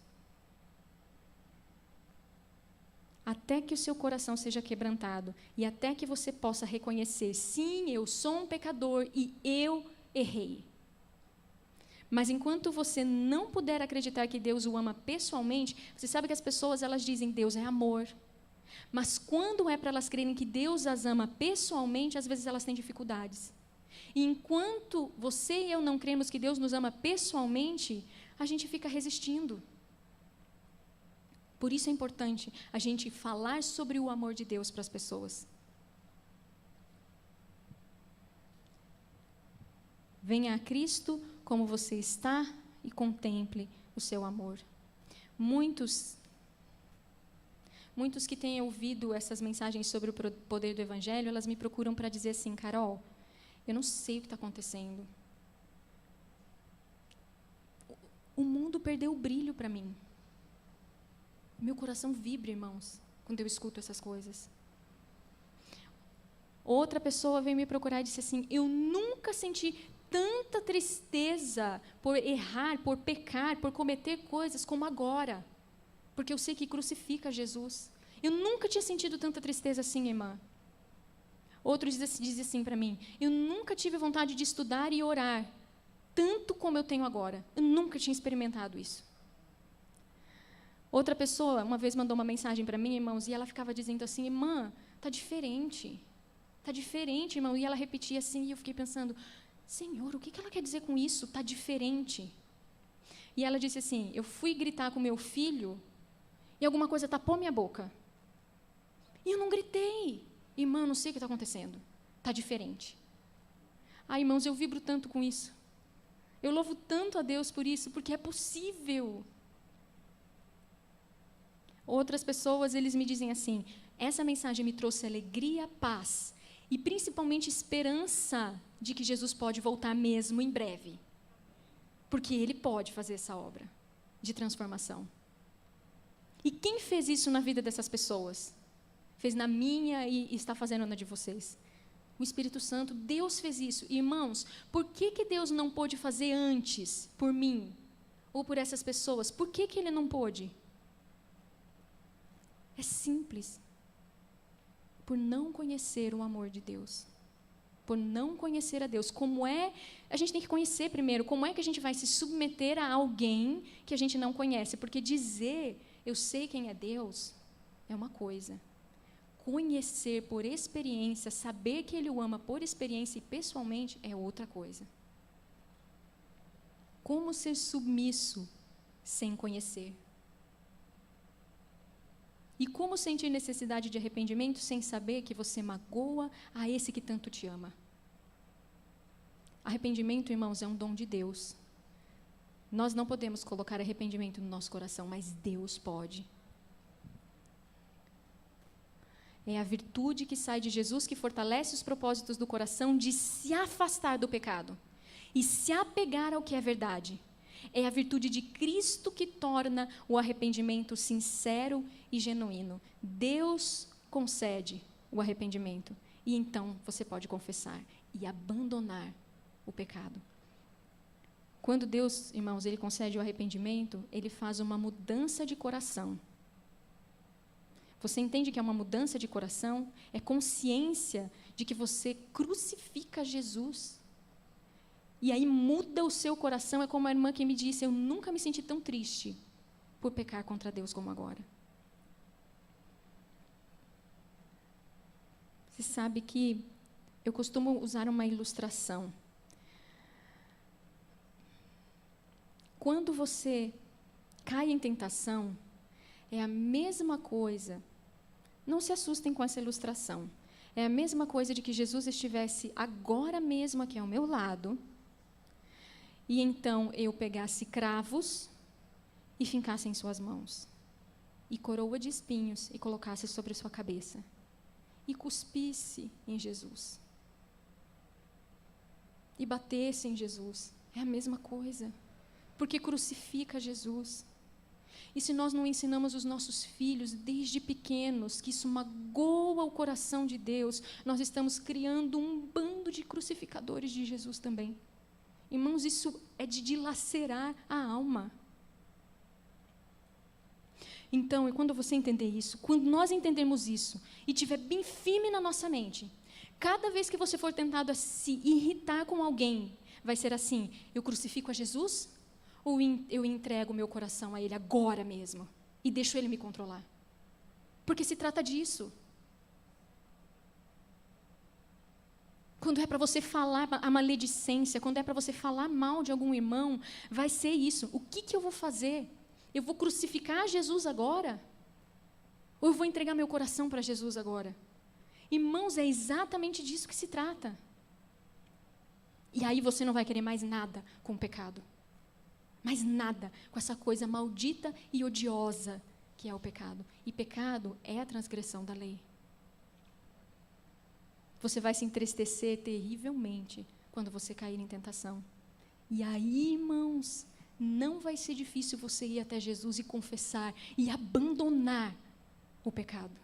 Até que o seu coração seja quebrantado e até que você possa reconhecer, sim, eu sou um pecador e eu errei. Mas enquanto você não puder acreditar que Deus o ama pessoalmente, você sabe que as pessoas elas dizem Deus é amor. Mas quando é para elas crerem que Deus as ama pessoalmente, às vezes elas têm dificuldades. E enquanto você e eu não cremos que Deus nos ama pessoalmente, a gente fica resistindo. Por isso é importante a gente falar sobre o amor de Deus para as pessoas. Venha a Cristo como você está e contemple o seu amor. Muitos que têm ouvido essas mensagens sobre o poder do Evangelho, elas me procuram para dizer assim, Carol, eu não sei o que está acontecendo. O mundo perdeu o brilho para mim. Meu coração vibra, irmãos, quando eu escuto essas coisas. Outra pessoa veio me procurar e disse assim, eu nunca senti tanta tristeza por errar, por pecar, por cometer coisas como agora, porque eu sei que crucifica Jesus. Eu nunca tinha sentido tanta tristeza assim, irmã. Outro diz assim para mim, eu nunca tive vontade de estudar e orar, tanto como eu tenho agora. Eu nunca tinha experimentado isso. Outra pessoa, uma vez mandou uma mensagem para mim, irmãos, e ela ficava dizendo assim, irmã, está diferente, irmão. E ela repetia assim, e eu fiquei pensando, Senhor, o que ela quer dizer com isso? Está diferente. E ela disse assim, eu fui gritar com meu filho e alguma coisa tapou minha boca. E eu não gritei. Irmã, não sei o que está acontecendo. Está diferente. Ah, irmãos, eu vibro tanto com isso. Eu louvo tanto a Deus por isso, porque é possível. Outras pessoas, eles me dizem assim, essa mensagem me trouxe alegria, paz e principalmente esperança de que Jesus pode voltar mesmo em breve. Porque Ele pode fazer essa obra de transformação. E quem fez isso na vida dessas pessoas? Fez na minha e está fazendo na de vocês. O Espírito Santo, Deus fez isso. Irmãos, por que Deus não pôde fazer antes por mim? Ou por essas pessoas? Por que Ele não pôde? É simples. Por não conhecer o amor de Deus. Por não conhecer a Deus. A gente tem que conhecer primeiro, como é que a gente vai se submeter a alguém que a gente não conhece? Porque dizer, eu sei quem é Deus, é uma coisa. Conhecer por experiência, saber que Ele o ama por experiência e pessoalmente, é outra coisa. Como ser submisso sem conhecer? E como sentir necessidade de arrependimento sem saber que você magoa a esse que tanto te ama? Arrependimento, irmãos, é um dom de Deus. Nós não podemos colocar arrependimento no nosso coração, mas Deus pode. É a virtude que sai de Jesus que fortalece os propósitos do coração de se afastar do pecado e se apegar ao que é verdade. É a virtude de Cristo que torna o arrependimento sincero e genuíno. Deus concede o arrependimento. E então você pode confessar e abandonar o pecado. Quando Deus, irmãos, Ele concede o arrependimento, Ele faz uma mudança de coração. Você entende que é uma mudança de coração? É consciência de que você crucifica Jesus. E aí muda o seu coração, é como a irmã que me disse, eu nunca me senti tão triste por pecar contra Deus como agora. Você sabe que eu costumo usar uma ilustração. Quando você cai em tentação, é a mesma coisa, não se assustem com essa ilustração, é a mesma coisa de que Jesus estivesse agora mesmo aqui ao meu lado, e então eu pegasse cravos e fincasse em suas mãos, e coroa de espinhos e colocasse sobre sua cabeça, e cuspisse em Jesus, e batesse em Jesus, É a mesma coisa, porque crucifica Jesus. E se nós não ensinamos os nossos filhos desde pequenos que isso magoa o coração de Deus, nós estamos criando um bando de crucificadores de Jesus também. Irmãos, isso é de dilacerar a alma. Então, quando você entender isso, quando nós entendermos isso e tiver bem firme na nossa mente, cada vez que você for tentado a se irritar com alguém, vai ser assim: eu crucifico a Jesus ou eu entrego o meu coração a Ele agora mesmo e deixo Ele me controlar? Porque se trata disso. Quando é para você falar a maledicência, quando é para você falar mal de algum irmão, vai ser isso. O que eu vou fazer? Eu vou crucificar Jesus agora? Ou eu vou entregar meu coração para Jesus agora? Irmãos, é exatamente disso que se trata. E aí você não vai querer mais nada com o pecado. Mais nada com essa coisa maldita e odiosa que é o pecado. E pecado é a transgressão da lei. Você vai se entristecer terrivelmente quando você cair em tentação. E aí, irmãos, não vai ser difícil você ir até Jesus e confessar e abandonar o pecado.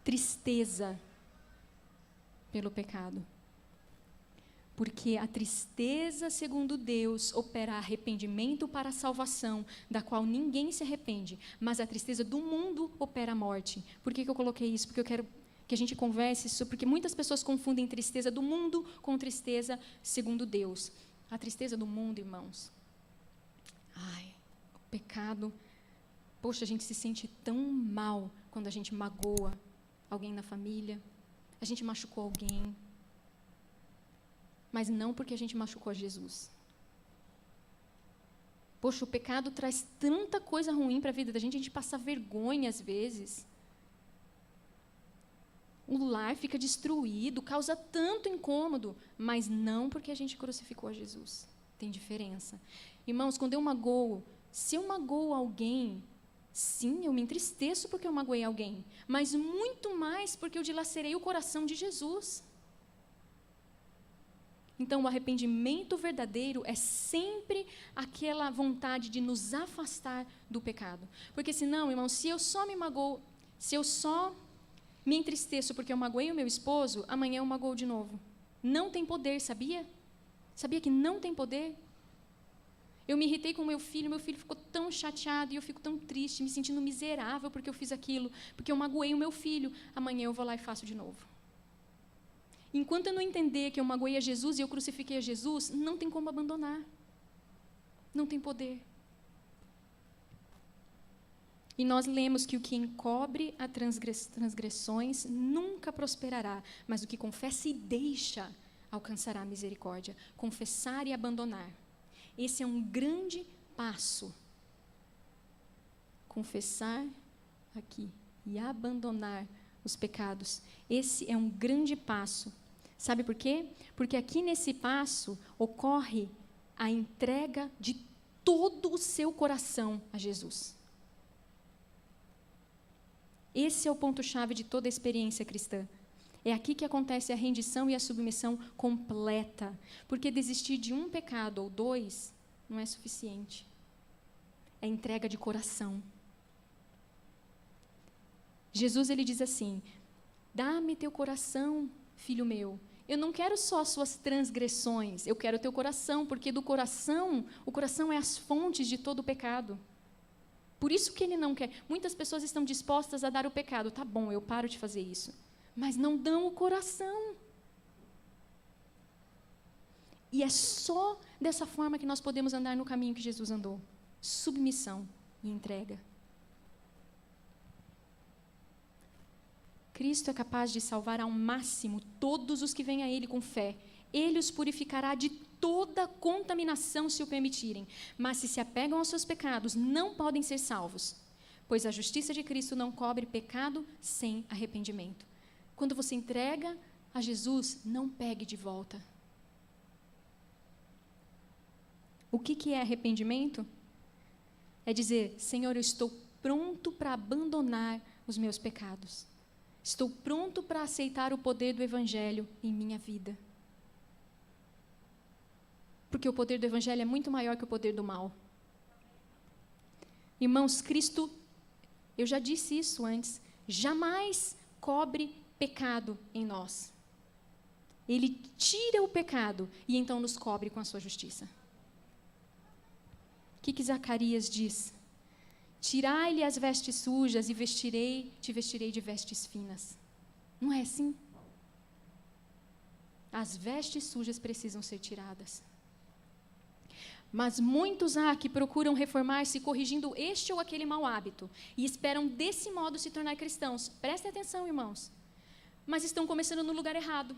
Tristeza pelo pecado. Porque a tristeza, segundo Deus, opera arrependimento para a salvação, da qual ninguém se arrepende, mas a tristeza do mundo opera a morte. Por que eu coloquei isso? Porque eu quero que a gente converse isso, porque muitas pessoas confundem tristeza do mundo com tristeza segundo Deus. A tristeza do mundo, irmãos, o pecado, poxa, a gente se sente tão mal quando a gente magoa alguém na família, a gente machucou alguém, mas não porque a gente machucou a Jesus. Poxa, o pecado traz tanta coisa ruim para a vida da gente, a gente passa vergonha às vezes. O lar fica destruído, causa tanto incômodo, mas não porque a gente crucificou a Jesus. Tem diferença. Irmãos, quando eu magoo, se eu magoo alguém, sim, eu me entristeço porque eu magoei alguém, mas muito mais porque eu dilacerei o coração de Jesus. Então, o arrependimento verdadeiro é sempre aquela vontade de nos afastar do pecado. Porque senão, irmão, se eu só me magoo, se eu só me entristeço porque eu magoei o meu esposo, amanhã eu magoo de novo. Não tem poder, sabia? Sabia que não tem poder? Eu me irritei com meu filho ficou tão chateado e eu fico tão triste, me sentindo miserável porque eu fiz aquilo, porque eu magoei o meu filho. Amanhã eu vou lá e faço de novo. Enquanto eu não entender que eu magoei a Jesus e eu crucifiquei a Jesus, não tem como abandonar. Não tem poder. E nós lemos que o que encobre as transgressões nunca prosperará, mas o que confessa e deixa alcançará a misericórdia. Confessar e abandonar. Esse é um grande passo. Confessar aqui e abandonar os pecados. Esse é um grande passo. Sabe por quê? Porque aqui nesse passo ocorre a entrega de todo o seu coração a Jesus. Esse é o ponto-chave de toda a experiência cristã. É aqui que acontece a rendição e a submissão completa. Porque desistir de um pecado ou dois não é suficiente. É entrega de coração. Jesus, ele diz assim: dá-me teu coração, filho meu. Eu não quero só as suas transgressões, eu quero o teu coração, porque do coração, o coração é as fontes de todo o pecado. Por isso que ele não quer. Muitas pessoas estão dispostas a dar o pecado. Tá bom, eu paro de fazer isso. Mas não dão o coração. E é só dessa forma que nós podemos andar no caminho que Jesus andou. Submissão e entrega. Cristo é capaz de salvar ao máximo todos os que vêm a Ele com fé. Ele os purificará de toda contaminação se o permitirem. Mas se apegam aos seus pecados, não podem ser salvos, pois a justiça de Cristo não cobre pecado sem arrependimento. Quando você entrega a Jesus, não pegue de volta. O que é arrependimento? É dizer: Senhor, eu estou pronto para abandonar os meus pecados. Estou pronto para aceitar o poder do Evangelho em minha vida. Porque o poder do Evangelho é muito maior que o poder do mal. Irmãos, Cristo, eu já disse isso antes, jamais cobre pecado em nós. Ele tira o pecado e então nos cobre com a sua justiça. O que Zacarias diz? Tirai-lhe as vestes sujas e te vestirei de vestes finas. Não é assim? As vestes sujas precisam ser tiradas. Mas muitos há que procuram reformar-se corrigindo este ou aquele mau hábito e esperam desse modo se tornar cristãos. Prestem atenção, irmãos. Mas estão começando no lugar errado.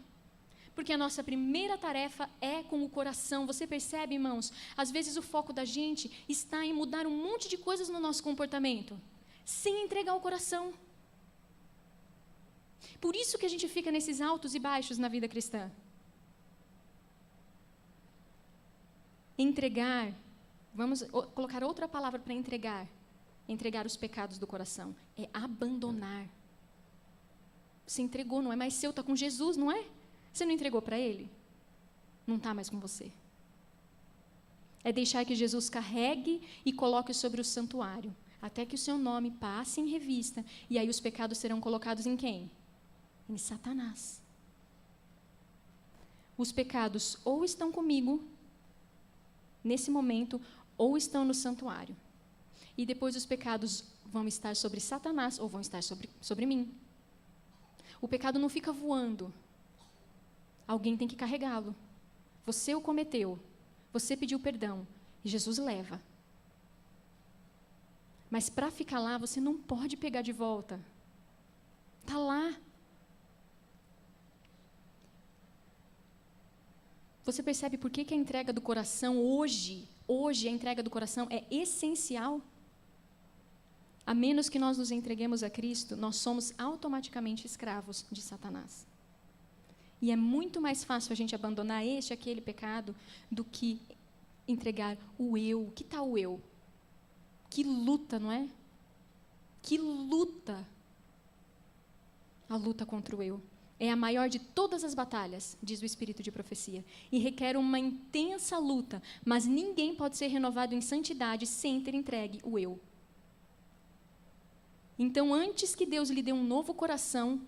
Porque a nossa primeira tarefa é com o coração. Você percebe, irmãos? Às vezes o foco da gente está em mudar um monte de coisas no nosso comportamento, sem entregar o coração. Por isso que a gente fica nesses altos e baixos na vida cristã. Entregar, vamos colocar outra palavra para entregar. Entregar os pecados do coração. É abandonar. Você entregou, não é mais seu, está com Jesus, não é? Você não entregou para Ele? Não está mais com você. É deixar que Jesus carregue e coloque sobre o santuário, até que o seu nome passe em revista, e aí os pecados serão colocados em quem? Em Satanás. Os pecados ou estão comigo, nesse momento, ou estão no santuário. E depois os pecados vão estar sobre Satanás ou vão estar sobre mim. O pecado não fica voando. Alguém tem que carregá-lo. Você o cometeu. Você pediu perdão. E Jesus leva. Mas para ficar lá, você não pode pegar de volta. Está lá. Você percebe por que a entrega do coração hoje a entrega do coração é essencial? A menos que nós nos entreguemos a Cristo, nós somos automaticamente escravos de Satanás. E é muito mais fácil a gente abandonar aquele pecado, do que entregar o eu. Que tal o eu? Que luta, não é? Que luta! A luta contra o eu. É a maior de todas as batalhas, diz o Espírito de profecia. E requer uma intensa luta, mas ninguém pode ser renovado em santidade sem ter entregue o eu. Então, antes que Deus lhe dê um novo coração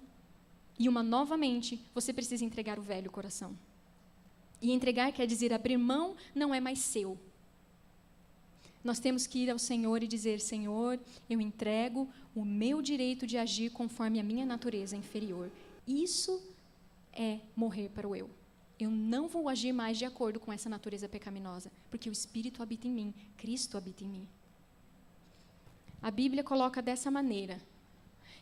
e uma nova mente, você precisa entregar o velho coração. E entregar quer dizer abrir mão, não é mais seu. Nós temos que ir ao Senhor e dizer: Senhor, eu entrego o meu direito de agir conforme a minha natureza inferior. Isso é morrer para o eu. Eu não vou agir mais de acordo com essa natureza pecaminosa, porque o Espírito habita em mim, Cristo habita em mim. A Bíblia coloca dessa maneira: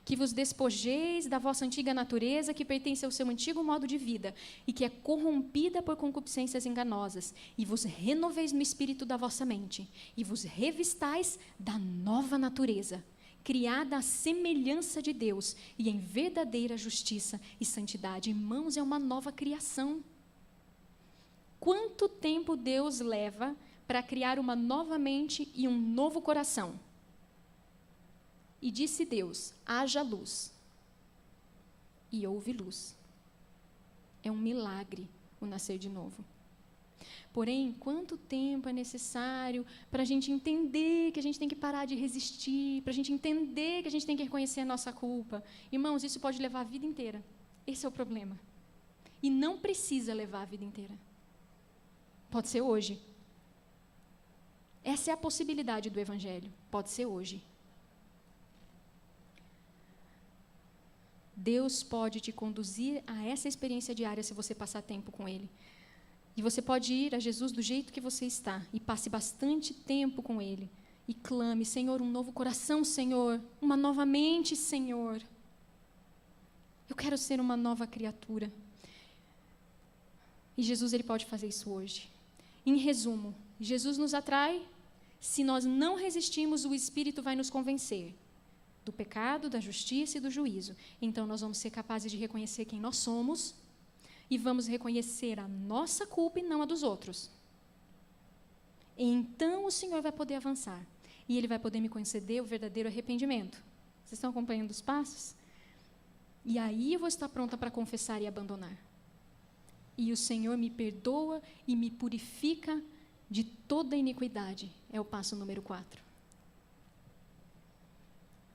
que vos despojeis da vossa antiga natureza, que pertence ao seu antigo modo de vida, e que é corrompida por concupiscências enganosas, e vos renoveis no espírito da vossa mente, e vos revistais da nova natureza, criada à semelhança de Deus, e em verdadeira justiça e santidade. Irmãos, é uma nova criação. Quanto tempo Deus leva para criar uma nova mente e um novo coração? E disse Deus: haja luz. E houve luz. É um milagre o nascer de novo. Porém, quanto tempo é necessário para a gente entender que a gente tem que parar de resistir, para a gente entender que a gente tem que reconhecer a nossa culpa? Irmãos, isso pode levar a vida inteira. Esse é o problema. E não precisa levar a vida inteira. Pode ser hoje. Essa é a possibilidade do Evangelho. Pode ser hoje. Deus pode te conduzir a essa experiência diária se você passar tempo com Ele. E você pode ir a Jesus do jeito que você está e passe bastante tempo com Ele. E clame: Senhor, um novo coração, Senhor, uma nova mente, Senhor. Eu quero ser uma nova criatura. E Jesus, Ele pode fazer isso hoje. Em resumo, Jesus nos atrai. Se nós não resistimos, o Espírito vai nos convencer do pecado, da justiça e do juízo. Então, nós vamos ser capazes de reconhecer quem nós somos e vamos reconhecer a nossa culpa e não a dos outros. E então, o Senhor vai poder avançar e Ele vai poder me conceder o verdadeiro arrependimento. Vocês estão acompanhando os passos? E aí eu vou estar pronta para confessar e abandonar. e o Senhor me perdoa e me purifica de toda iniquidade. É o passo número 4.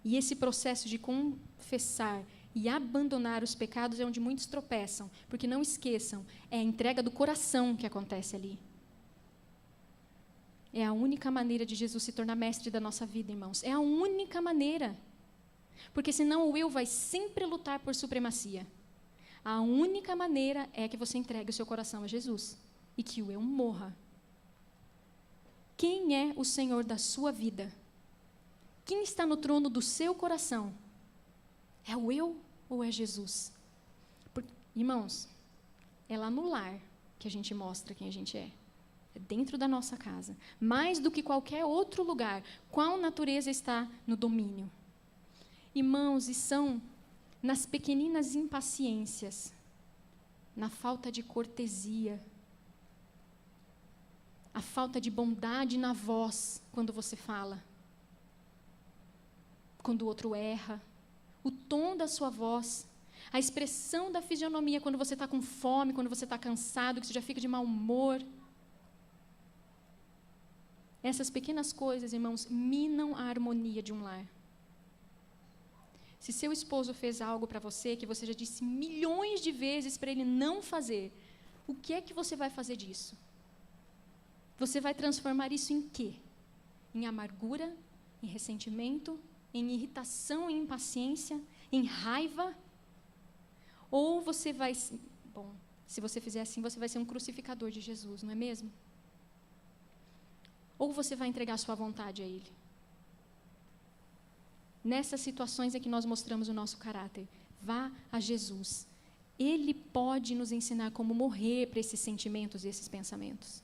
E esse processo de confessar e abandonar os pecados é onde muitos tropeçam, porque não esqueçam, é a entrega do coração que acontece ali. É a única maneira de Jesus se tornar mestre da nossa vida, irmãos. É a única maneira. Porque senão o eu vai sempre lutar por supremacia. A única maneira é que você entregue o seu coração a Jesus e que o eu morra. Quem é o Senhor da sua vida? Quem está no trono do seu coração? É o eu ou é Jesus? Irmãos, é lá no lar que a gente mostra quem a gente é. É dentro da nossa casa. Mais do que qualquer outro lugar. Qual natureza está no domínio? Irmãos, e são nas pequeninas impaciências, na falta de cortesia, a falta de bondade na voz quando você fala, quando o outro erra, o tom da sua voz, a expressão da fisionomia quando você está com fome, quando você está cansado, que você já fica de mau humor. Essas pequenas coisas, irmãos, minam a harmonia de um lar. Se seu esposo fez algo para você, que você já disse milhões de vezes para ele não fazer, o que é que você vai fazer disso? Você vai transformar isso em quê? Em amargura, em ressentimento, em irritação, em impaciência, em raiva? Ou você vai... Bom, se você fizer assim, você vai ser um crucificador de Jesus, não é mesmo? Ou você vai entregar sua vontade a Ele? Nessas situações é que nós mostramos o nosso caráter. Vá a Jesus. Ele pode nos ensinar como morrer para esses sentimentos e esses pensamentos.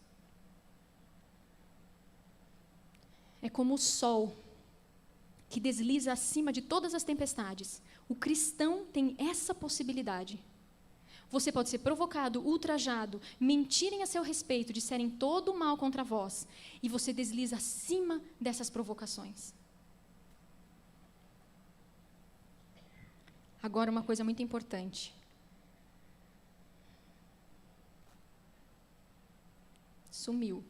É como o sol que desliza acima de todas as tempestades. O cristão tem essa possibilidade. Você pode ser provocado, ultrajado, mentirem a seu respeito, disserem todo o mal contra vós, e você desliza acima dessas provocações. Agora, uma coisa muito importante. Sumiu.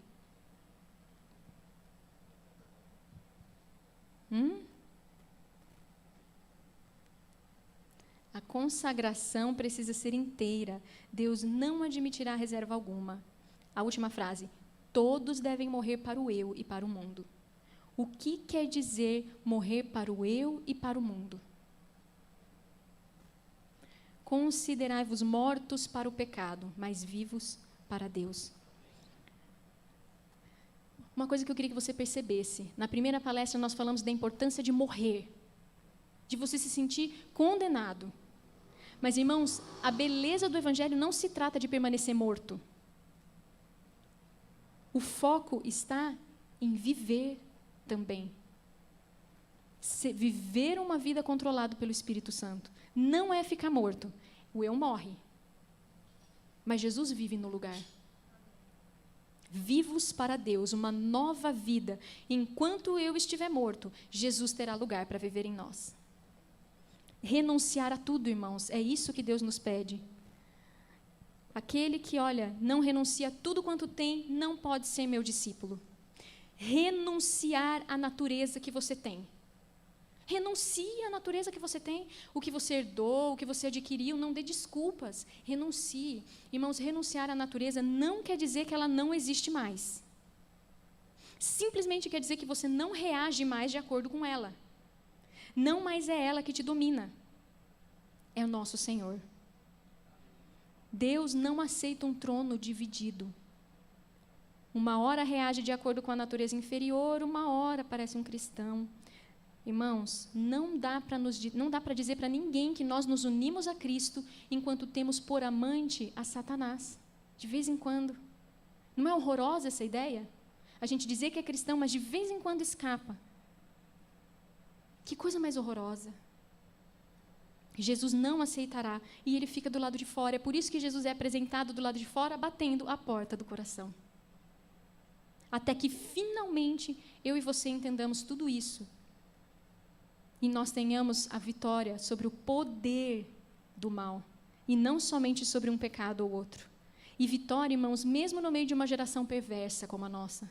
A consagração precisa ser inteira. Deus não admitirá reserva alguma. A última frase. Todos devem morrer para o eu e para o mundo. O que quer dizer morrer para o eu e para o mundo? Considerai-vos mortos para o pecado, mas vivos para Deus. Uma coisa que eu queria que você percebesse. Na primeira palestra nós falamos da importância de morrer. De você se sentir condenado. Mas, irmãos, a beleza do Evangelho não se trata de permanecer morto. O foco está em viver também. Viver uma vida controlada pelo Espírito Santo. Não é ficar morto. O eu morre. Mas Jesus vive no lugar. Vivos para Deus, uma nova vida. Enquanto eu estiver morto, Jesus terá lugar para viver em nós. Renunciar a tudo, irmãos, é isso que Deus nos pede. Aquele que, olha, não renuncia a tudo quanto tem, não pode ser meu discípulo. Renunciar à natureza que você tem. Renuncie à natureza que você tem. O que você herdou, o que você adquiriu, não dê desculpas. Renuncie. Irmãos, renunciar à natureza não quer dizer que ela não existe mais. Simplesmente quer dizer que você não reage mais de acordo com ela. Não mais é ela que te domina. É o nosso Senhor. Deus não aceita um trono dividido. Uma hora reage de acordo com a natureza inferior, uma hora parece um cristão. Irmãos, não dá para dizer para ninguém que nós nos unimos a Cristo enquanto temos por amante a Satanás. De vez em quando. Não é horrorosa essa ideia? A gente dizer que é cristão, mas de vez em quando escapa. Que coisa mais horrorosa. Jesus não aceitará e ele fica do lado de fora. É por isso que Jesus é apresentado do lado de fora, batendo a porta do coração. Até que finalmente eu e você entendamos tudo isso. E nós tenhamos a vitória sobre o poder do mal. E não somente sobre um pecado ou outro. e vitória, irmãos, mesmo no meio de uma geração perversa como a nossa.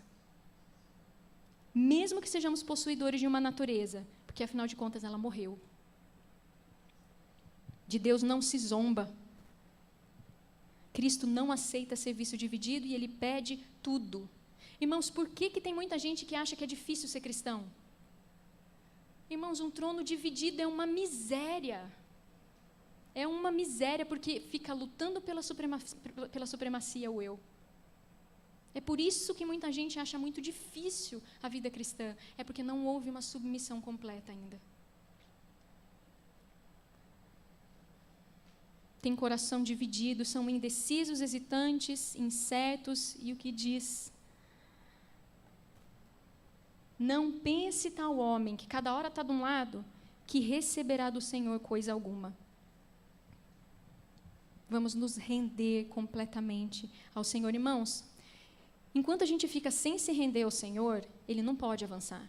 Mesmo que sejamos possuidores de uma natureza, porque afinal de contas ela morreu. De Deus não se zomba. Cristo não aceita serviço dividido e Ele pede tudo. Irmãos, por que tem muita gente que acha que é difícil ser cristão? Irmãos, um trono dividido é uma miséria. É uma miséria porque fica lutando pela supremacia o eu. É por isso que muita gente acha muito difícil a vida cristã. É porque não houve uma submissão completa ainda. Tem coração dividido, são indecisos, hesitantes, incertos, e o que diz? Não pense tal homem, que cada hora está de um lado, que receberá do Senhor coisa alguma. Vamos nos render completamente ao Senhor. Irmãos, enquanto a gente fica sem se render ao Senhor, Ele não pode avançar.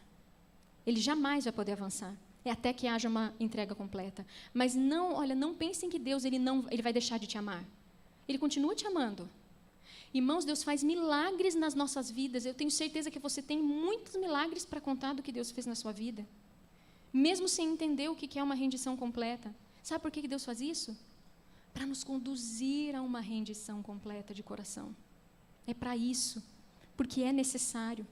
Ele jamais vai poder avançar. É até que haja uma entrega completa. Mas não, olha, não pensem que Deus ele vai deixar de te amar. Ele continua te amando. Irmãos, Deus faz milagres nas nossas vidas. Eu tenho certeza que você tem muitos milagres para contar do que Deus fez na sua vida. Mesmo sem entender o que é uma rendição completa. Sabe por que Deus faz isso? Para nos conduzir a uma rendição completa de coração. É para isso. Porque é necessário.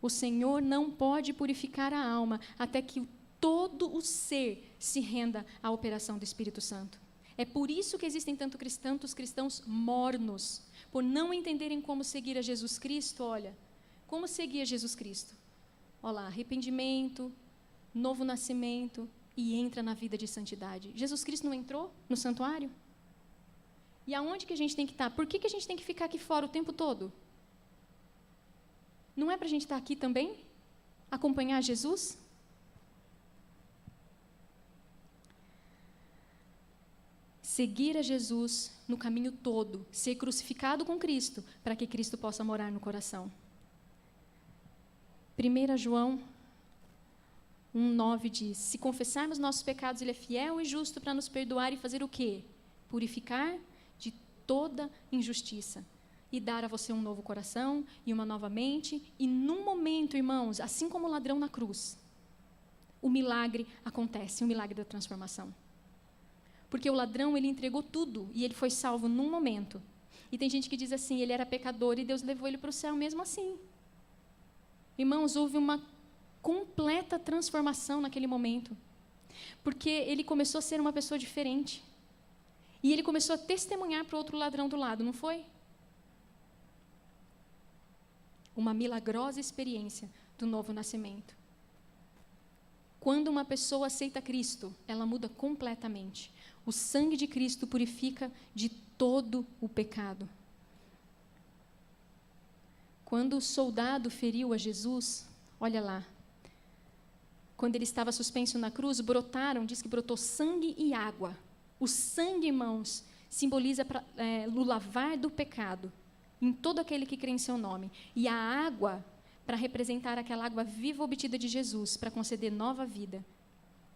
O Senhor não pode purificar a alma até que todo o ser se renda à operação do Espírito Santo. É por isso que existem tantos cristãos mornos, por não entenderem como seguir a Jesus Cristo. Olha, como seguir a Jesus Cristo? Olha lá, arrependimento, novo nascimento e entra na vida de santidade. Jesus Cristo não entrou no santuário? E aonde que a gente tem que estar? Por que a gente tem que ficar aqui fora o tempo todo? Não é para a gente estar aqui também? Acompanhar Jesus? Seguir a Jesus no caminho todo, ser crucificado com Cristo, para que Cristo possa morar no coração. 1 João 1,9 diz: se confessarmos nossos pecados, Ele é fiel e justo para nos perdoar e fazer o quê? Purificar de toda injustiça. E dar a você um novo coração e uma nova mente. E num momento, irmãos, assim como o ladrão na cruz, o milagre acontece, o milagre da transformação. Porque o ladrão, ele entregou tudo e ele foi salvo num momento. E tem gente que diz assim, ele era pecador e Deus levou ele para o céu mesmo assim. Irmãos, houve uma completa transformação naquele momento. Porque ele começou a ser uma pessoa diferente. E ele começou a testemunhar para o outro ladrão do lado, não foi? Uma milagrosa experiência do novo nascimento. Quando uma pessoa aceita Cristo, ela muda completamente. O sangue de Cristo purifica de todo o pecado. Quando o soldado feriu a Jesus, olha lá, quando ele estava suspenso na cruz, diz que brotou sangue e água. O sangue, irmãos, simboliza o lavar do pecado em todo aquele que crê em seu nome. E a água, para representar aquela água viva obtida de Jesus, para conceder nova vida.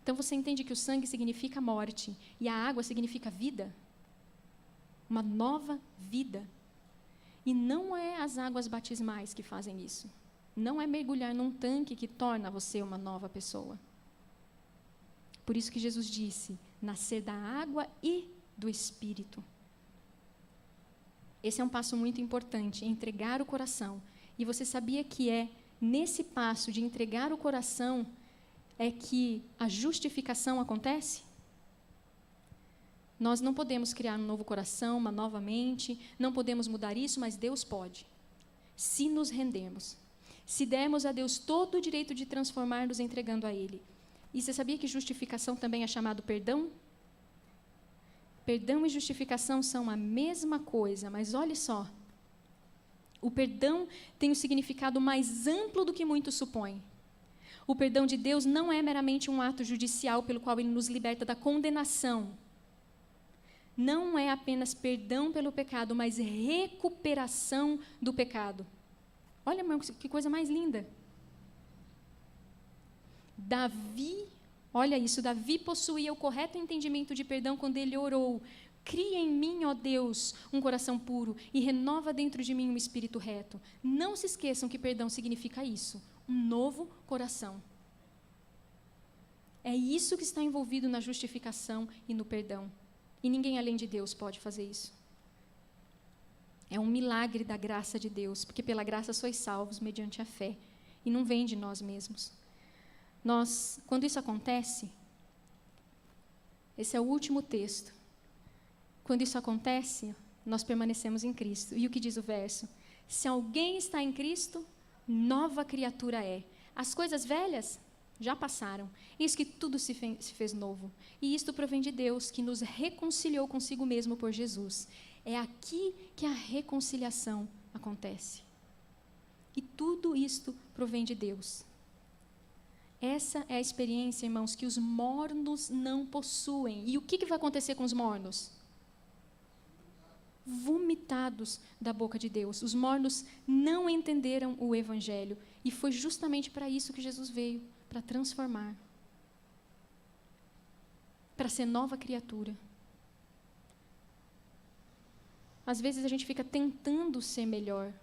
Então, você entende que o sangue significa morte, e a água significa vida? Uma nova vida. E não é as águas batismais que fazem isso. Não é mergulhar num tanque que torna você uma nova pessoa. Por isso que Jesus disse, nascer da água e do Espírito. Esse é um passo muito importante, entregar o coração. E você sabia que é nesse passo de entregar o coração é que a justificação acontece? Nós não podemos criar um novo coração, uma nova mente, não podemos mudar isso, mas Deus pode. Se nos rendermos, se dermos a Deus todo o direito de transformar-nos entregando a Ele. E você sabia que justificação também é chamado perdão? Perdão e justificação são a mesma coisa, mas olhe só. O perdão tem um significado mais amplo do que muitos supõem. O perdão de Deus não é meramente um ato judicial pelo qual Ele nos liberta da condenação. Não é apenas perdão pelo pecado, mas recuperação do pecado. Olha, irmão, que coisa mais linda. Davi, olha isso, Davi possuía o correto entendimento de perdão quando ele orou: Cria em mim, ó Deus, um coração puro e renova dentro de mim um espírito reto. Não se esqueçam que perdão significa isso, um novo coração. É isso que está envolvido na justificação e no perdão. E ninguém além de Deus pode fazer isso. É um milagre da graça de Deus, porque pela graça sois salvos mediante a fé, e não vem de nós mesmos. Quando isso acontece, esse é o último texto. Quando isso acontece, nós permanecemos em Cristo. E o que diz o verso? Se alguém está em Cristo, nova criatura é. As coisas velhas já passaram. Eis que tudo se fez novo. E isto provém de Deus, que nos reconciliou consigo mesmo por Jesus. É aqui que a reconciliação acontece. E tudo isto provém de Deus. Essa é a experiência, irmãos, que os mornos não possuem. E o que vai acontecer com os mornos? Vomitados da boca de Deus. Os mornos não entenderam o Evangelho. E foi justamente para isso que Jesus veio, para transformar. Para ser nova criatura. Às vezes a gente fica tentando ser melhor,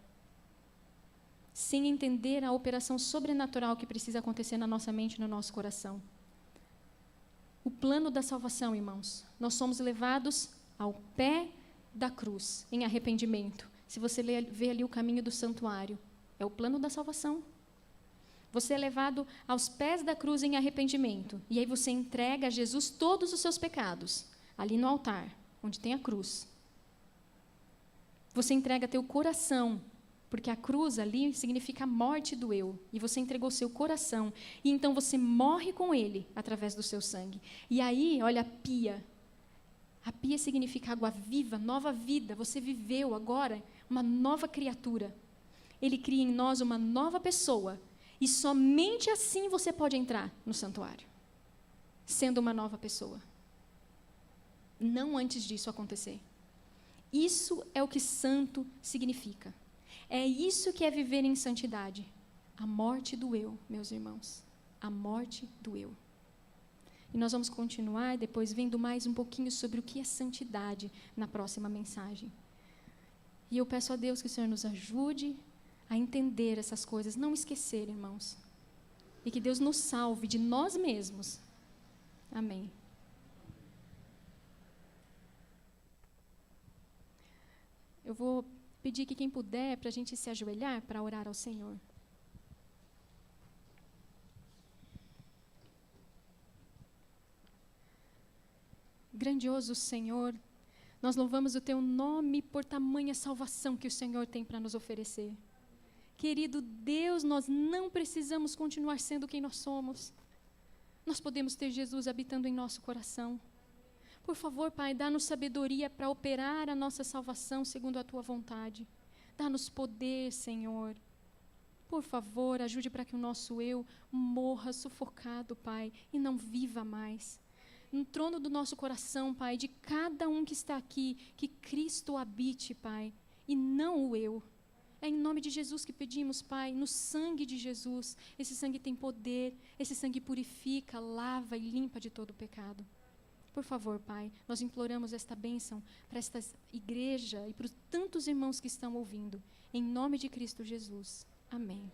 sem entender a operação sobrenatural que precisa acontecer na nossa mente e no nosso coração. O plano da salvação, irmãos, nós somos levados ao pé da cruz, em arrependimento. Se você vê ali o caminho do santuário, é o plano da salvação. Você é levado aos pés da cruz em arrependimento, e aí você entrega a Jesus todos os seus pecados, ali no altar, onde tem a cruz. Você entrega teu coração, porque a cruz ali significa a morte do eu, e você entregou seu coração, e então você morre com ele, através do seu sangue. E aí, olha a pia. A pia significa água viva, nova vida. Você viveu agora uma nova criatura. Ele cria em nós uma nova pessoa. E somente assim você pode entrar no santuário, sendo uma nova pessoa. Não antes disso acontecer. Isso é o que santo significa. É isso que é viver em santidade. A morte do eu, meus irmãos. A morte do eu. E nós vamos continuar depois vendo mais um pouquinho sobre o que é santidade na próxima mensagem. E eu peço a Deus que o Senhor nos ajude a entender essas coisas, não esquecer, irmãos. E que Deus nos salve de nós mesmos. Amém. Eu vou pedir que quem puder, para a gente se ajoelhar para orar ao Senhor. Grandioso Senhor, nós louvamos o Teu nome por tamanha salvação que o Senhor tem para nos oferecer. Querido Deus, nós não precisamos continuar sendo quem nós somos. Nós podemos ter Jesus habitando em nosso coração. Por favor, Pai, dá-nos sabedoria para operar a nossa salvação segundo a Tua vontade. Dá-nos poder, Senhor. Por favor, ajude para que o nosso eu morra sufocado, Pai, e não viva mais. No trono do nosso coração, Pai, de cada um que está aqui, que Cristo habite, Pai, e não o eu. É em nome de Jesus que pedimos, Pai, no sangue de Jesus. Esse sangue tem poder, esse sangue purifica, lava e limpa de todo o pecado. Por favor, Pai, nós imploramos esta bênção para esta igreja e para os tantos irmãos que estão ouvindo. Em nome de Cristo Jesus. Amém.